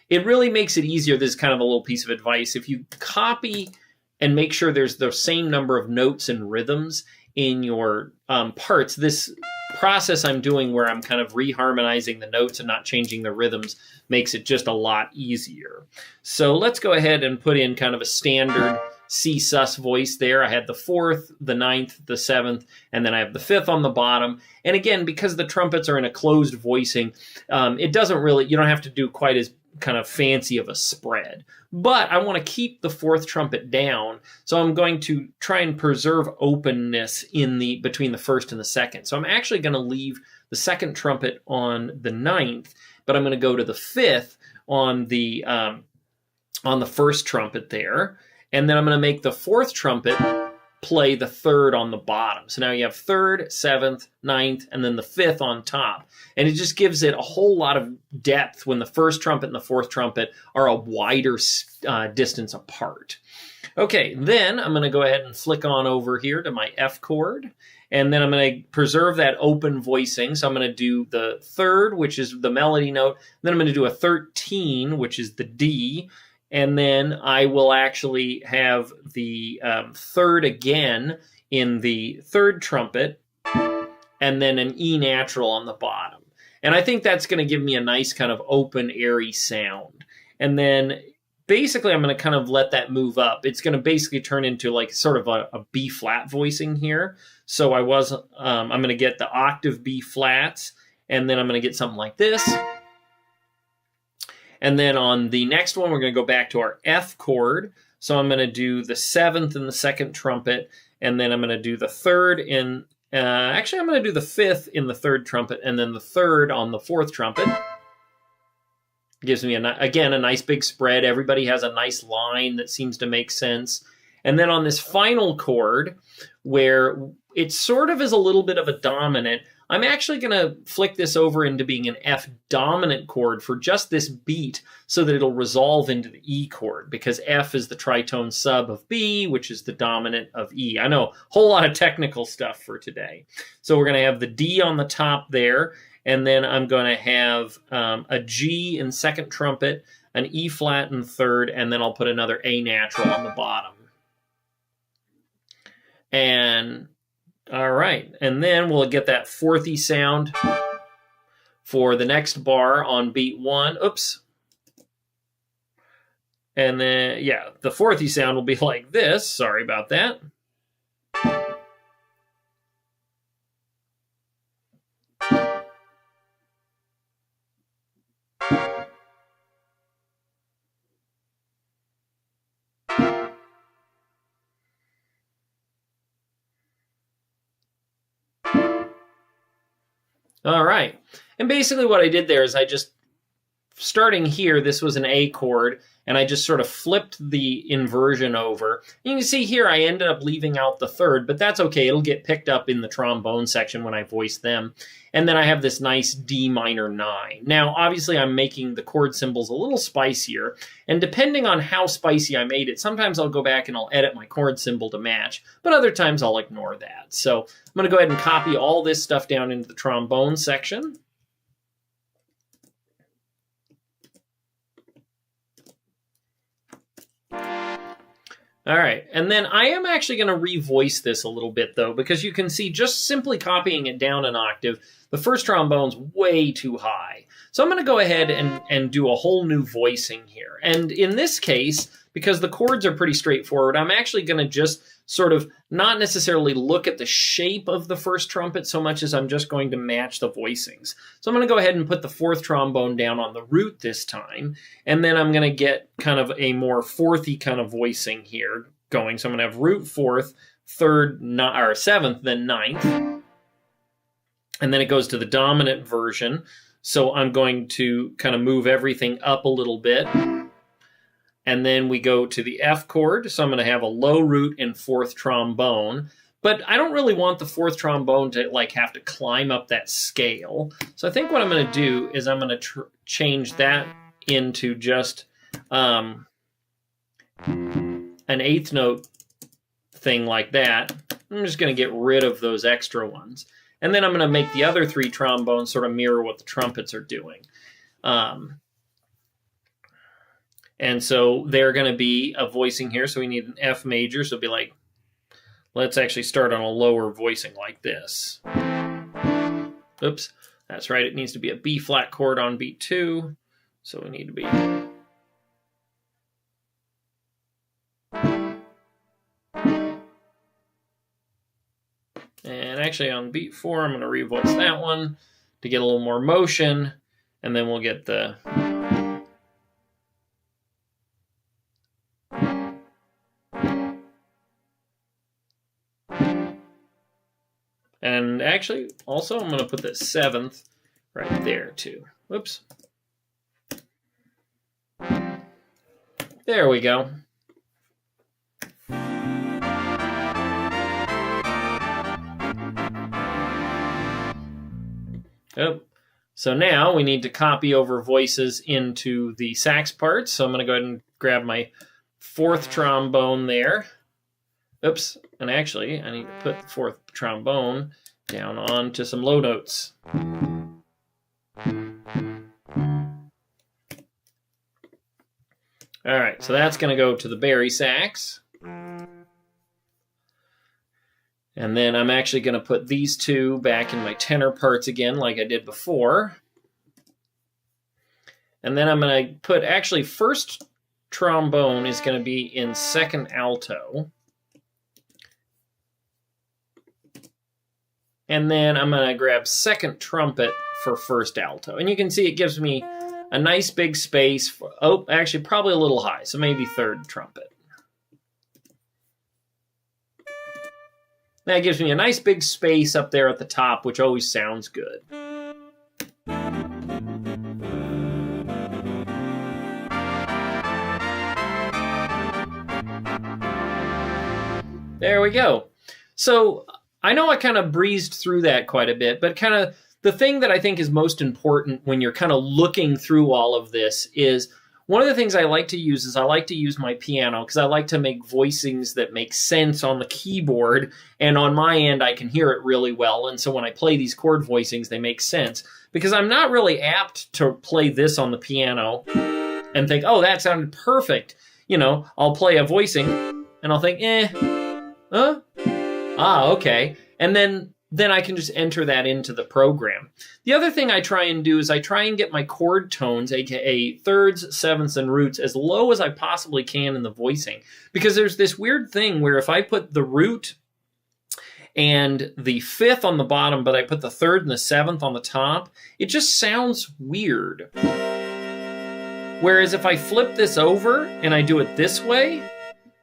it really makes it easier. This is kind of a little piece of advice. If you copy and make sure there's the same number of notes and rhythms in your parts, this process I'm doing where I'm kind of reharmonizing the notes and not changing the rhythms makes it just a lot easier. So let's go ahead and put in kind of a standard C sus voice there. I had the 4th, the 9th, the 7th, and then I have the 5th on the bottom. And again, because the trumpets are in a closed voicing, it doesn't really, you don't have to do quite as kind of fancy of a spread. But I want to keep the 4th trumpet down, so I'm going to try and preserve openness in the between the 1st and the 2nd. So I'm actually going to leave the 2nd trumpet on the 9th, but I'm going to go to the 5th on the 1st trumpet there, and then I'm going to make the 4th trumpet play the 3rd on the bottom. So now you have 3rd, 7th, 9th, and then the 5th on top. And it just gives it a whole lot of depth when the 1st trumpet and the 4th trumpet are a wider distance apart. Okay, then I'm going to go ahead and flick on over here to my F chord, and then I'm going to preserve that open voicing. So I'm going to do the 3rd, which is the melody note. Then I'm going to do a 13, which is the D, and then I will actually have the 3rd again in the 3rd trumpet, and then an E natural on the bottom. And I think that's going to give me a nice kind of open, airy sound. And then basically I'm going to kind of let that move up. It's going to basically turn into like sort of a B flat voicing here. So I'm going to get the octave B flats, and then I'm going to get something like this. And then on the next one, we're going to go back to our F chord. So I'm going to do the 7th in the 2nd trumpet, and then I'm going to do the 3rd in, actually I'm going to do the 5th in the 3rd trumpet, and then the 3rd on the 4th trumpet. Gives me, again, a nice big spread. Everybody has a nice line that seems to make sense. And then on this final chord, where it sort of is a little bit of a dominant, I'm actually going to flick this over into being an F dominant chord for just this beat so that it'll resolve into the E chord, because F is the tritone sub of B, which is the dominant of E. I know, a whole lot of technical stuff for today. So we're going to have the D on the top there, and then I'm going to have a G in 2nd trumpet, an E flat in 3rd, and then I'll put another A natural on the bottom. And all right, and then we'll get that 4thy sound for the next bar on beat 1. Oops. And then, yeah, the 4thy sound will be like this. Sorry about that. All right. And basically what I did there is I just, starting here, this was an A chord, and I just sort of flipped the inversion over. You can see here I ended up leaving out the 3rd, but that's okay. It'll get picked up in the trombone section when I voice them. And then I have this nice D minor 9. Now, obviously, I'm making the chord symbols a little spicier, and depending on how spicy I made it, sometimes I'll go back and I'll edit my chord symbol to match, but other times I'll ignore that. So I'm going to go ahead and copy all this stuff down into the trombone section. All right, and then I am actually going to revoice this a little bit, though, because you can see just simply copying it down an octave, the first trombone's way too high. So I'm going to go ahead and do a whole new voicing here. And in this case, because the chords are pretty straightforward, I'm actually going to just sort of not necessarily look at the shape of the first trumpet so much as I'm just going to match the voicings. So I'm going to go ahead and put the 4th trombone down on the root this time, and then I'm going to get kind of a more 4thy kind of voicing here going. So I'm going to have root 4th, 3rd, or 7th, then 9th, and then it goes to the dominant version. So I'm going to kind of move everything up a little bit. And then we go to the F chord, so I'm going to have a low root in 4th trombone. But I don't really want the 4th trombone to like have to climb up that scale. So I think what I'm going to do is I'm going to change that into just an 8th note thing like that. I'm just going to get rid of those extra ones. And then I'm going to make the other 3 trombones sort of mirror what the trumpets are doing. And so they're going to be a voicing here, so we need an F major. So it'll be like, let's actually start on a lower voicing like this. Oops, that's right. It needs to be a B flat chord on beat 2. So we need to be... And actually on beat 4, I'm going to revoice that one to get a little more motion, and then we'll get the... And actually, also, I'm going to put the 7th right there, too. Whoops. There we go. Oh. So now we need to copy over voices into the sax parts. So I'm going to go ahead and grab my 4th trombone there. Oops. And actually, I need to put the 4th trombone down onto some low notes. All right, so that's going to go to the bari sax. And then I'm actually going to put these 2 back in my tenor parts again like I did before. And then I'm going to put, actually, 1st trombone is going to be in 2nd alto. And then I'm going to grab 2nd trumpet for 1st alto. And you can see it gives me a nice big space. For, actually, probably a little high, so maybe 3rd trumpet. That gives me a nice big space up there at the top, which always sounds good. There we go. So I know I kind of breezed through that quite a bit, but kind of the thing that I think is most important when you're kind of looking through all of this is one of the things I like to use is I like to use my piano because I like to make voicings that make sense on the keyboard, and on my end I can hear it really well, and so when I play these chord voicings they make sense because I'm not really apt to play this on the piano and think, oh, that sounded perfect. You know, I'll play a voicing and I'll think, okay, and then I can just enter that into the program. The other thing I try and do is I try and get my chord tones, aka thirds, sevenths, and roots, as low as I possibly can in the voicing. Because there's this weird thing where if I put the root and the 5th on the bottom, but I put the 3rd and the 7th on the top, it just sounds weird. Whereas if I flip this over and I do it this way,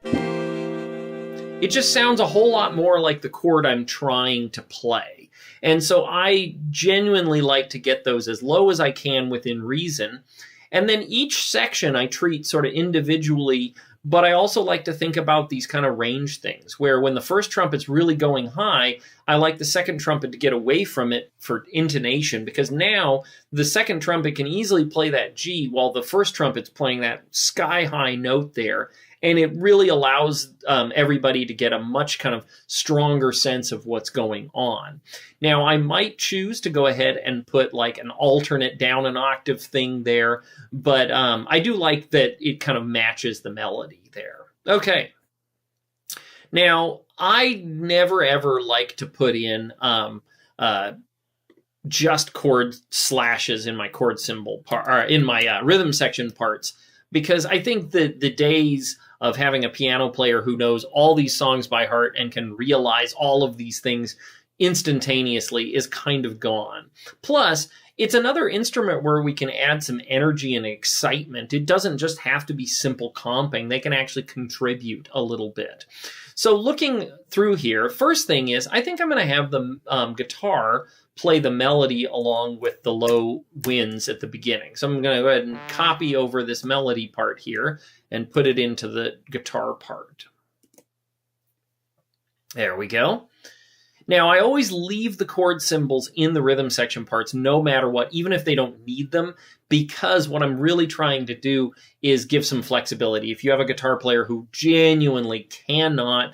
it just sounds a whole lot more like the chord I'm trying to play. And so I genuinely like to get those as low as I can within reason. And then each section I treat sort of individually, but I also like to think about these kind of range things, where when the 1st trumpet's really going high, I like the 2nd trumpet to get away from it for intonation, because now the 2nd trumpet can easily play that G while the 1st trumpet's playing that sky-high note there. And it really allows everybody to get a much kind of stronger sense of what's going on. Now, I might choose to go ahead and put like an alternate down an octave thing there, but I do like that it kind of matches the melody there. Okay. Now, I never ever like to put in just chord slashes in my chord symbol part, or in my rhythm section parts, because I think that the days of having a piano player who knows all these songs by heart and can realize all of these things instantaneously is kind of gone. Plus, it's another instrument where we can add some energy and excitement. It doesn't just have to be simple comping. They can actually contribute a little bit. So looking through here, first thing is, I think I'm going to have the guitar play the melody along with the low winds at the beginning. So I'm going to go ahead and copy over this melody part here and put it into the guitar part. There we go. Now, I always leave the chord symbols in the rhythm section parts no matter what, even if they don't need them, because what I'm really trying to do is give some flexibility. If you have a guitar player who genuinely cannot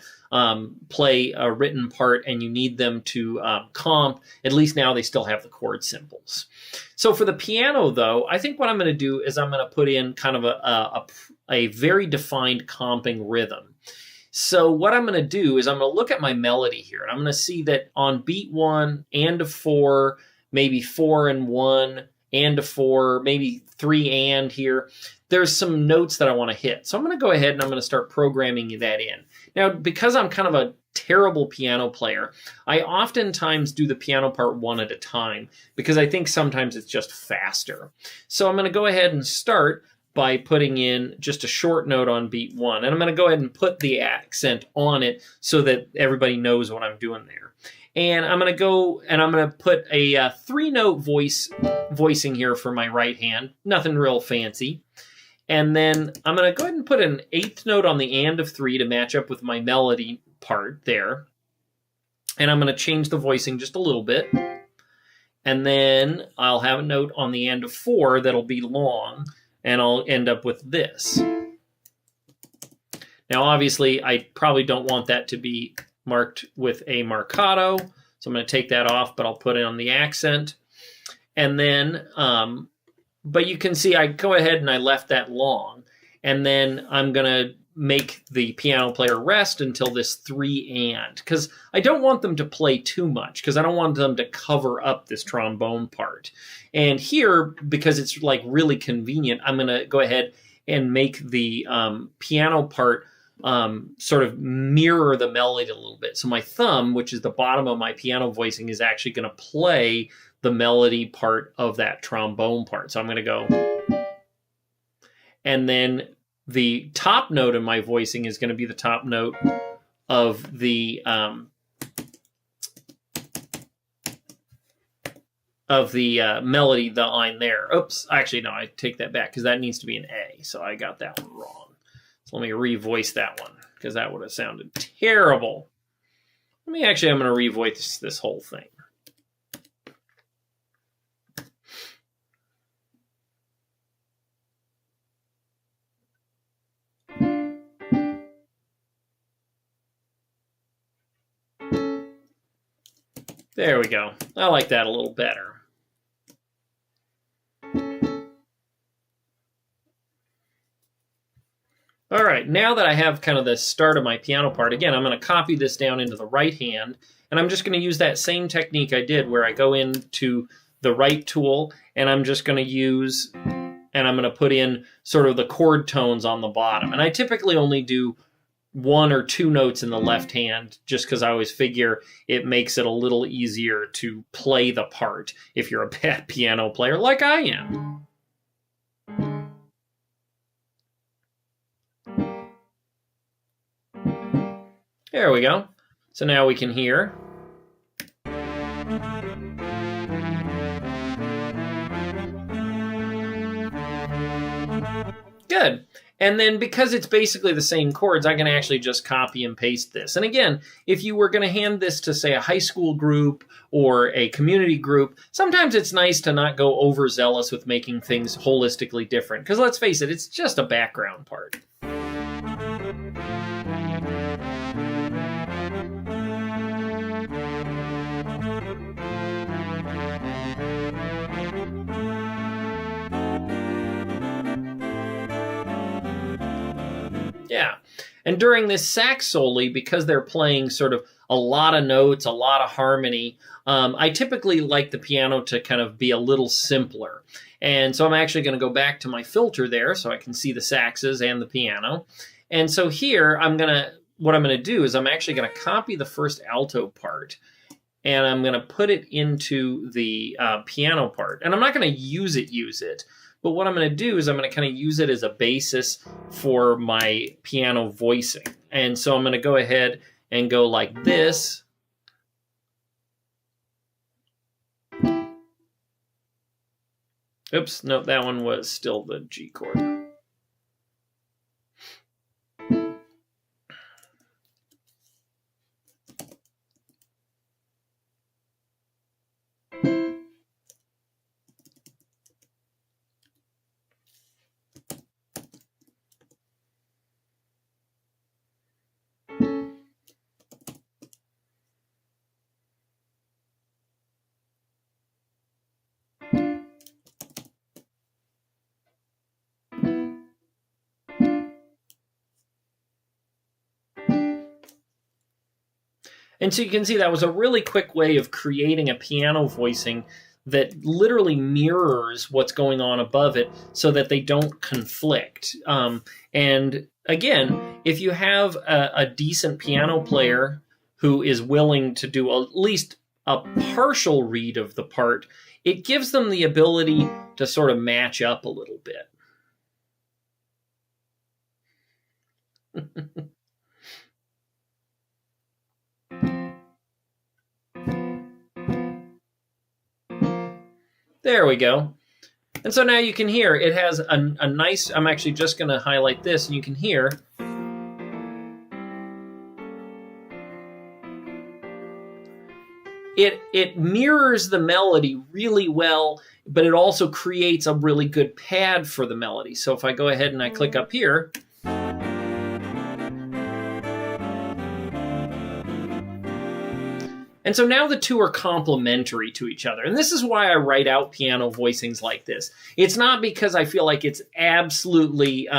play a written part and you need them to comp, at least now they still have the chord symbols. So for the piano, though, I think what I'm going to do is I'm going to put in kind of a very defined comping rhythm. So what I'm going to do is I'm going to look at my melody here, and I'm going to see that on beat 1 and a 4, maybe 4 and 1 and a 4, maybe 3 and here, there's some notes that I want to hit. So I'm going to go ahead and I'm going to start programming that in. Now, because I'm kind of a terrible piano player. I oftentimes do the piano part one at a time because I think sometimes it's just faster. So I'm going to go ahead and start by putting in just a short note on beat 1. And I'm going to go ahead and put the accent on it so that everybody knows what I'm doing there. And I'm going to go and I'm going to put a 3-note voicing here for my right hand. Nothing real fancy. And then I'm going to go ahead and put an 8th note on the and of 3 to match up with my melody part there. And I'm going to change the voicing just a little bit. And then I'll have a note on the and of 4 that'll be long, and I'll end up with this. Now, obviously, I probably don't want that to be marked with a marcato, so I'm going to take that off, but I'll put it on the accent. And then, but you can see I go ahead and I left that long, and then I'm going to make the piano player rest until this 3 and, because I don't want them to play too much, because I don't want them to cover up this trombone part. And here, because it's like really convenient, I'm going to go ahead and make the piano part sort of mirror the melody a little bit. So my thumb, which is the bottom of my piano voicing, is actually going to play the melody part of that trombone part. So I'm going to go, and then the top note in my voicing is going to be the top note of the melody, the line there. Oops, actually no, I take that back because that needs to be an A. So I got that one wrong. So let me revoice that one because that would have sounded terrible. I'm going to revoice this whole thing. There we go. I like that a little better. All right, now that I have kind of the start of my piano part, again, I'm going to copy this down into the right hand, and I'm just going to use that same technique I did where I go into the right tool, and I'm just going to use, and I'm going to put in sort of the chord tones on the bottom. And I typically only do 1 or 2 notes in the left hand, just because I always figure it makes it a little easier to play the part if you're a bad piano player like I am. There we go. So now we can hear. Good. And then because it's basically the same chords, I can actually just copy and paste this. And again, if you were going to hand this to, say, a high school group or a community group, sometimes it's nice to not go overzealous with making things holistically different. Because let's face it, it's just a background part. Yeah, and during this sax solo, because they're playing sort of a lot of notes, a lot of harmony, I typically like the piano to kind of be a little simpler. And so I'm actually going to go back to my filter there so I can see the saxes and the piano. And so here, what I'm going to do is I'm actually going to copy the first alto part, and I'm going to put it into the piano part. And I'm not going to use it. But what I'm going to do is I'm going to kind of use it as a basis for my piano voicing. And so I'm going to go ahead and go like this. Oops, nope, that one was still the G chord. And so you can see that was a really quick way of creating a piano voicing that literally mirrors what's going on above it so that they don't conflict. And again, if you have a decent piano player who is willing to do at least a partial read of the part, it gives them the ability to sort of match up a little bit. There we go. And so now you can hear it has a nice, I'm actually just going to highlight this, and you can hear it mirrors the melody really well, but it also creates a really good pad for the melody. So if I go ahead and I click up here, and so now the two are complementary to each other. And this is why I write out piano voicings like this. It's not because I feel like it's absolutely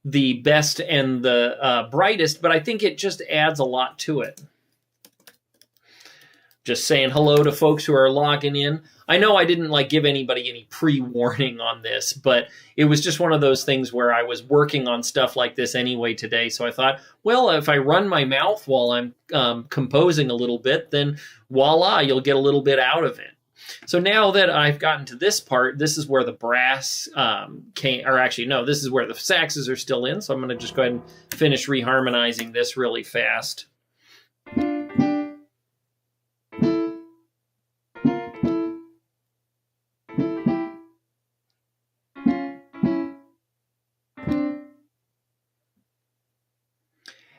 the best and the brightest, but I think it just adds a lot to it. Just saying hello to folks who are logging in. I know I didn't give anybody any pre-warning on this, but it was just one of those things where I was working on stuff like this anyway today. So I thought, well, if I run my mouth while I'm composing a little bit, then voila, you'll get a little bit out of it. So now that I've gotten to this part, this is where the brass this is where the saxes are still in. So I'm going to just go ahead and finish reharmonizing this really fast.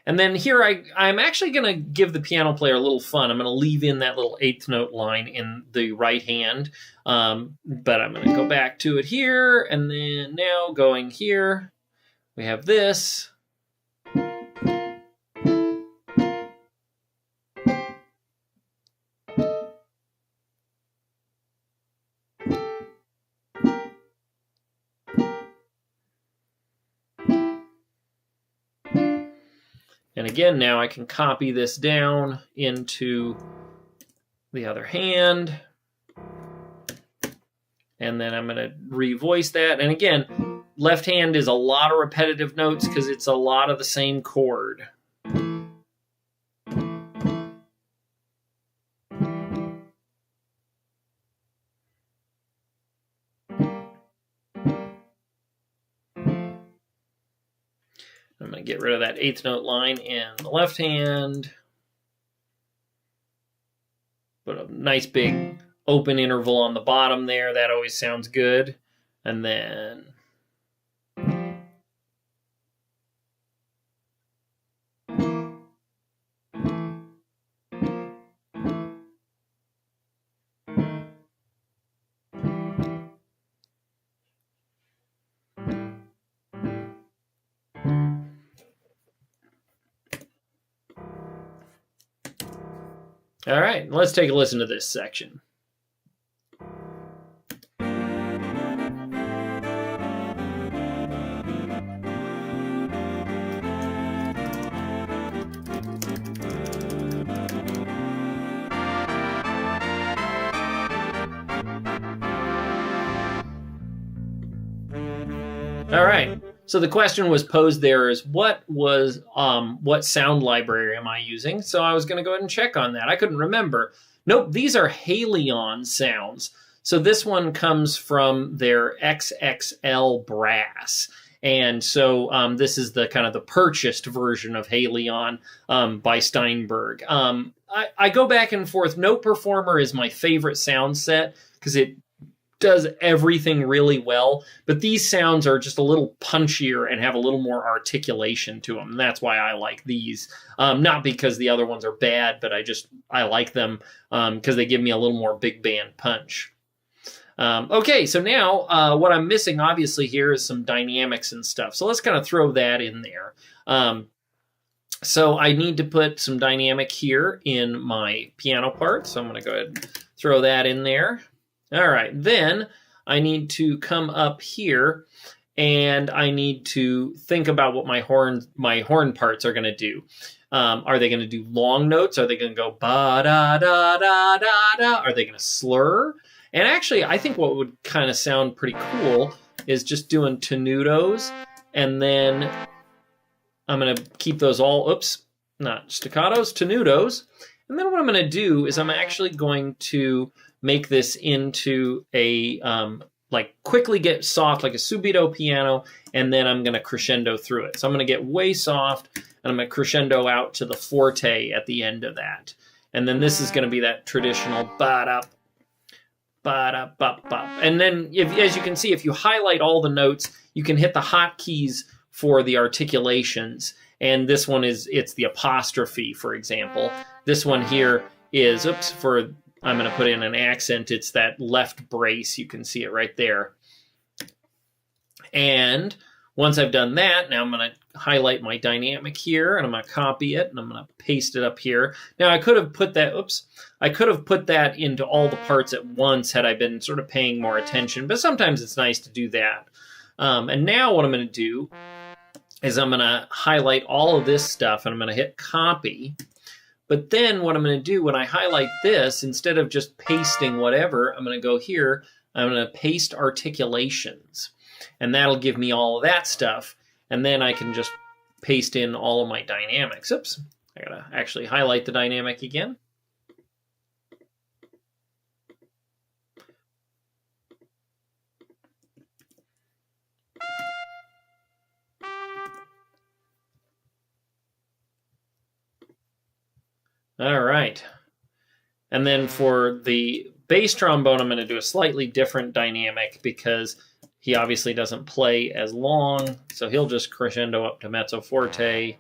And then here I'm actually going to give the piano player a little fun. I'm going to leave in that little eighth note line in the right hand. But I'm going to go back to it here. And then now going here, we have this. And again, now I can copy this down into the other hand. And then I'm going to revoice that. And again, left hand is a lot of repetitive notes because it's a lot of the same chord. I'm going to get rid of that eighth note line in the left hand. Put a nice big open interval on the bottom there. That always sounds good. And then all right, let's take a listen to this section. All right. So the question was posed there is what sound library am I using? So I was going to go ahead and check on that. I couldn't remember. Nope, these are Halion sounds. So this one comes from their XXL brass. And so this is the kind of the purchased version of Halion by Steinberg. I go back and forth. Note Performer is my favorite sound set because it does everything really well, but these sounds are just a little punchier and have a little more articulation to them. And that's why I like these. Not because the other ones are bad, but I like them because they give me a little more big band punch. Okay, so now what I'm missing obviously here is some dynamics and stuff. So let's kind of throw that in there. So I need to put some dynamic here in my piano part. So I'm going to go ahead and throw that in there. All right, then I need to come up here and I need to think about what my horn parts are going to do. Are they going to do long notes? Are they going to go ba da da da da da? Are they going to slur? And actually, I think what would kind of sound pretty cool is just doing tenutos, and then I'm going to keep those all. Oops, not staccatos, tenutos. And then what I'm going to do is I'm actually going to make this into a, like quickly get soft, like a subito piano, and then I'm going to crescendo through it. So I'm going to get way soft, and I'm going to crescendo out to the forte at the end of that. And then this is going to be that traditional ba-da, ba-da, ba-ba. And then, as you can see, if you highlight all the notes, you can hit the hotkeys for the articulations. And this one it's the apostrophe, for example. This one here is, I'm going to put in an accent. It's that left brace. You can see it right there. And once I've done that, now I'm going to highlight my dynamic here, and I'm going to copy it, and I'm going to paste it up here. Now I could have put that, I could have put that into all the parts at once had I been sort of paying more attention, but sometimes it's nice to do that. And now what I'm going to do is I'm going to highlight all of this stuff, and I'm going to hit copy. But then what I'm going to do when I highlight this, instead of just pasting whatever, I'm going to go here, I'm going to paste articulations. And that'll give me all of that stuff. And then I can just paste in all of my dynamics. Oops, I got to actually highlight the dynamic again. All right. And then for the bass trombone, I'm going to do a slightly different dynamic because he obviously doesn't play as long. So he'll just crescendo up to mezzo forte,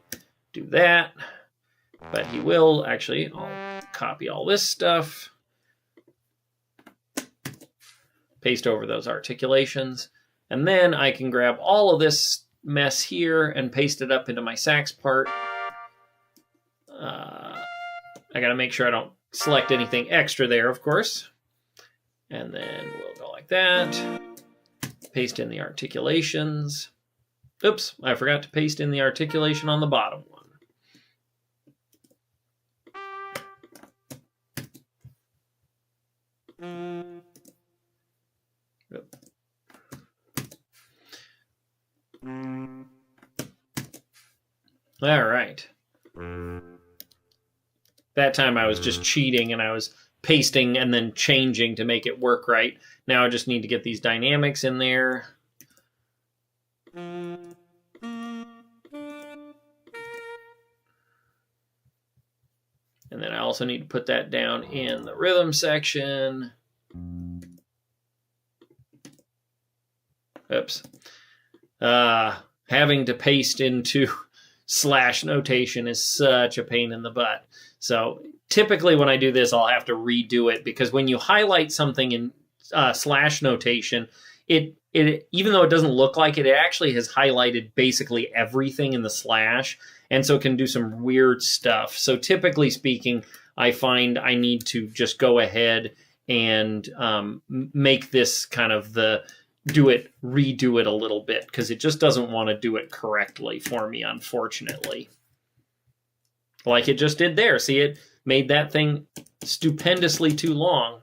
do that. But he will actually, I'll copy all this stuff, paste over those articulations. And then I can grab all of this mess here and paste it up into my sax part. I got to make sure I don't select anything extra there, of course. And then we'll go like that. Paste in the articulations. Oops, I forgot to paste in the articulation on the bottom one. Yep. All right. That time I was just cheating and I was pasting and then changing to make it work right. Now I just need to get these dynamics in there. And then I also need to put that down in the rhythm section. Oops. Having to paste into slash notation is such a pain in the butt. So typically when I do this, I'll have to redo it because when you highlight something in slash notation, it even though it doesn't look like it, it actually has highlighted basically everything in the slash, and so it can do some weird stuff. So typically speaking, I find I need to just go ahead and make this kind of redo it a little bit because it just doesn't want to do it correctly for me, unfortunately. Like it just did there. See, it made that thing stupendously too long.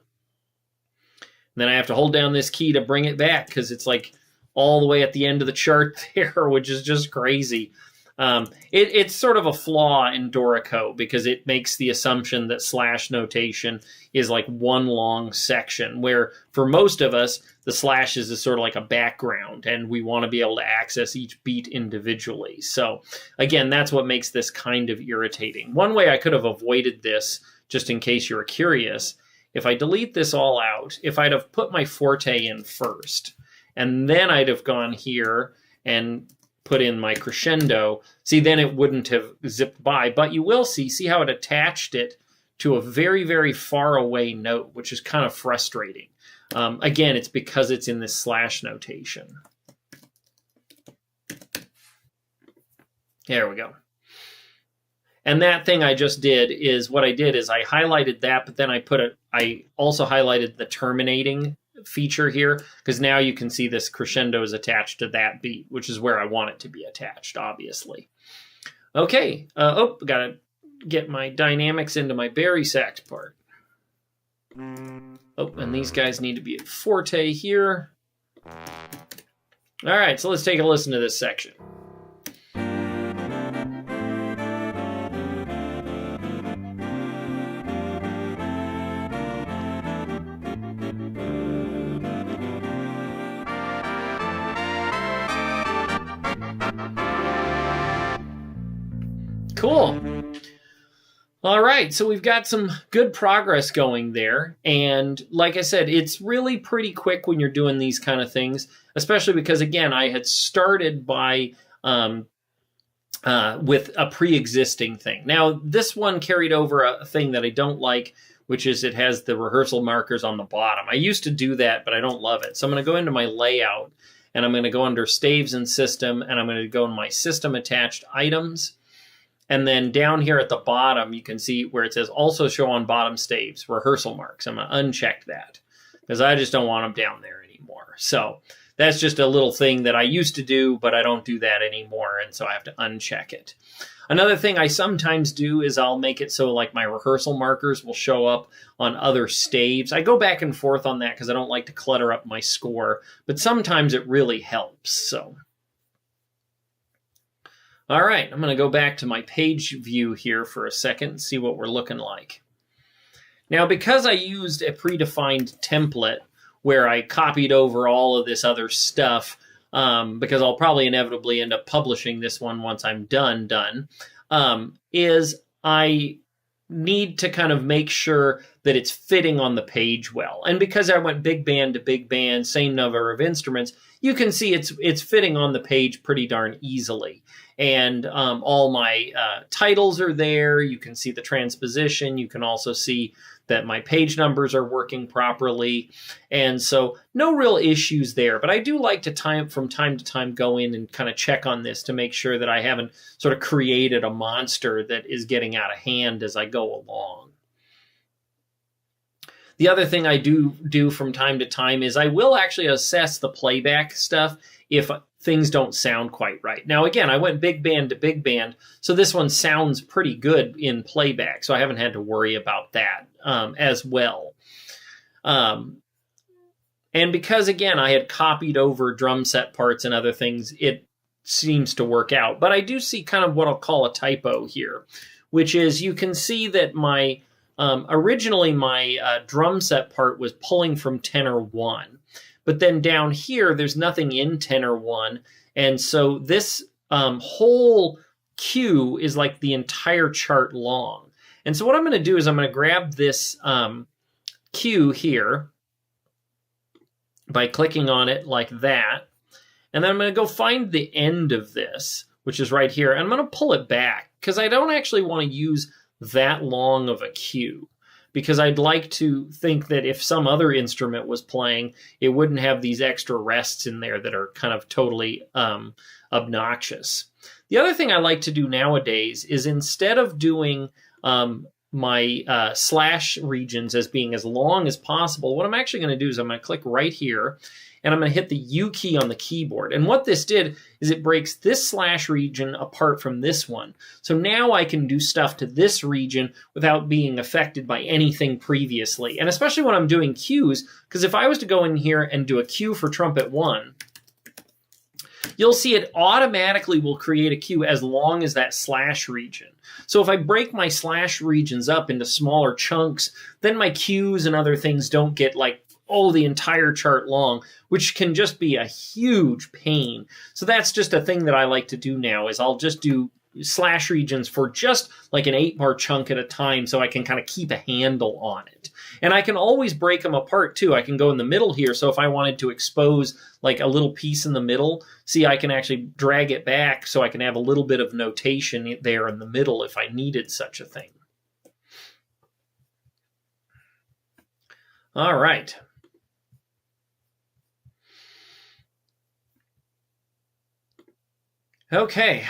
And then I have to hold down this key to bring it back because it's like all the way at the end of the chart there, which is just crazy. It's sort of a flaw in Dorico because it makes the assumption that slash notation is like one long section, where for most of us, the slashes is sort of like a background, and we want to be able to access each beat individually. So again, that's what makes this kind of irritating. One way I could have avoided this, just in case you were curious, if I delete this all out, if I'd have put my forte in first, and then I'd have gone here and put in my crescendo, see, then it wouldn't have zipped by. But you will see how it attached it to a very, very far away note, which is kind of frustrating. Again, it's because it's in this slash notation. There we go. And that thing I just did is what I did is I highlighted that, but then I also highlighted the terminating feature here, because now you can see this crescendo is attached to that beat, which is where I want it to be attached, obviously. Okay, gotta get my dynamics into my bari sax part. Oh, and these guys need to be at forte here. All right, so let's take a listen to this section. Cool. All right, so we've got some good progress going there. And like I said, it's really pretty quick when you're doing these kind of things, especially because, again, I had started by with a pre-existing thing. Now, this one carried over a thing that I don't like, which is it has the rehearsal markers on the bottom. I used to do that, but I don't love it. So I'm going to go into my layout, and I'm going to go under Staves and System, and I'm going to go in my System Attached Items. And then down here at the bottom, you can see where it says also show on bottom staves, rehearsal marks. I'm going to uncheck that because I just don't want them down there anymore. So that's just a little thing that I used to do, but I don't do that anymore. And so I have to uncheck it. Another thing I sometimes do is I'll make it so like my rehearsal markers will show up on other staves. I go back and forth on that because I don't like to clutter up my score, but sometimes it really helps. So. All right, I'm going to go back to my page view here for a second and see what we're looking like. Now, because I used a predefined template where I copied over all of this other stuff, because I'll probably inevitably end up publishing this one once I'm done, is I need to kind of make sure that it's fitting on the page well. And because I went big band to big band, same number of instruments, you can see it's fitting on the page pretty darn easily. And all my titles are there. You can see the transposition. You can also see that my page numbers are working properly. And so no real issues there. But I do like to from time to time go in and kind of check on this to make sure that I haven't sort of created a monster that is getting out of hand as I go along. The other thing I do from time to time is I will actually assess the playback stuff if things don't sound quite right. Now, again, I went big band to big band, so this one sounds pretty good in playback, so I haven't had to worry about that as well. And because, again, I had copied over drum set parts and other things, it seems to work out. But I do see kind of what I'll call a typo here, which is you can see that my originally my drum set part was pulling from tenor 1. But then down here, there's nothing in tenor 1. And so this whole cue is like the entire chart long. And so what I'm going to do is I'm going to grab this cue here by clicking on it like that. And then I'm going to go find the end of this, which is right here. And I'm going to pull it back because I don't actually want to use that long of a cue, because I'd like to think that if some other instrument was playing, it wouldn't have these extra rests in there that are kind of totally obnoxious. The other thing I like to do nowadays is instead of doing my slash regions as being as long as possible, what I'm actually going to do is I'm going to click right here, and I'm going to hit the U key on the keyboard. And what this did is it breaks this slash region apart from this one. So now I can do stuff to this region without being affected by anything previously. And especially when I'm doing cues, because if I was to go in here and do a cue for trumpet 1, you'll see it automatically will create a cue as long as that slash region. So if I break my slash regions up into smaller chunks, then my cues and other things don't get like, the entire chart long, which can just be a huge pain. So that's just a thing that I like to do now is I'll just do slash regions for just like an 8-bar chunk at a time so I can kind of keep a handle on it. And I can always break them apart too. I can go in the middle here. So if I wanted to expose like a little piece in the middle, see, I can actually drag it back so I can have a little bit of notation there in the middle if I needed such a thing. All right. Okay,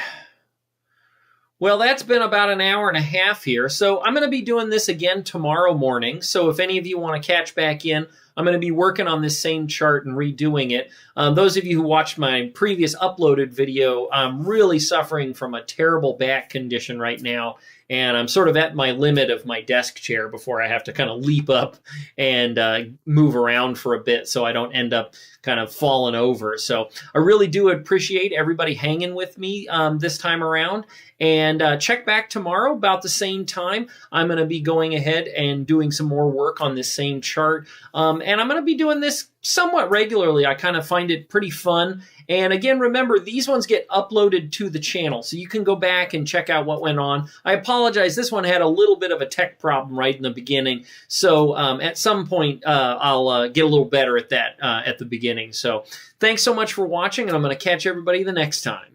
well, that's been about an hour and a half here. So I'm going to be doing this again tomorrow morning. So if any of you want to catch back in, I'm going to be working on this same chart and redoing it. Those of you who watched my previous uploaded video, I'm really suffering from a terrible back condition right now. And I'm sort of at my limit of my desk chair before I have to kind of leap up and move around for a bit so I don't end up kind of falling over. So I really do appreciate everybody hanging with me this time around. And check back tomorrow about the same time. I'm going to be going ahead and doing some more work on this same chart. And I'm going to be doing this somewhat regularly. I kind of find it pretty fun. And again, remember, these ones get uploaded to the channel, so you can go back and check out what went on. I apologize. This one had a little bit of a tech problem right in the beginning. So at some point, I'll get a little better at that at the beginning. So thanks so much for watching, and I'm going to catch everybody the next time.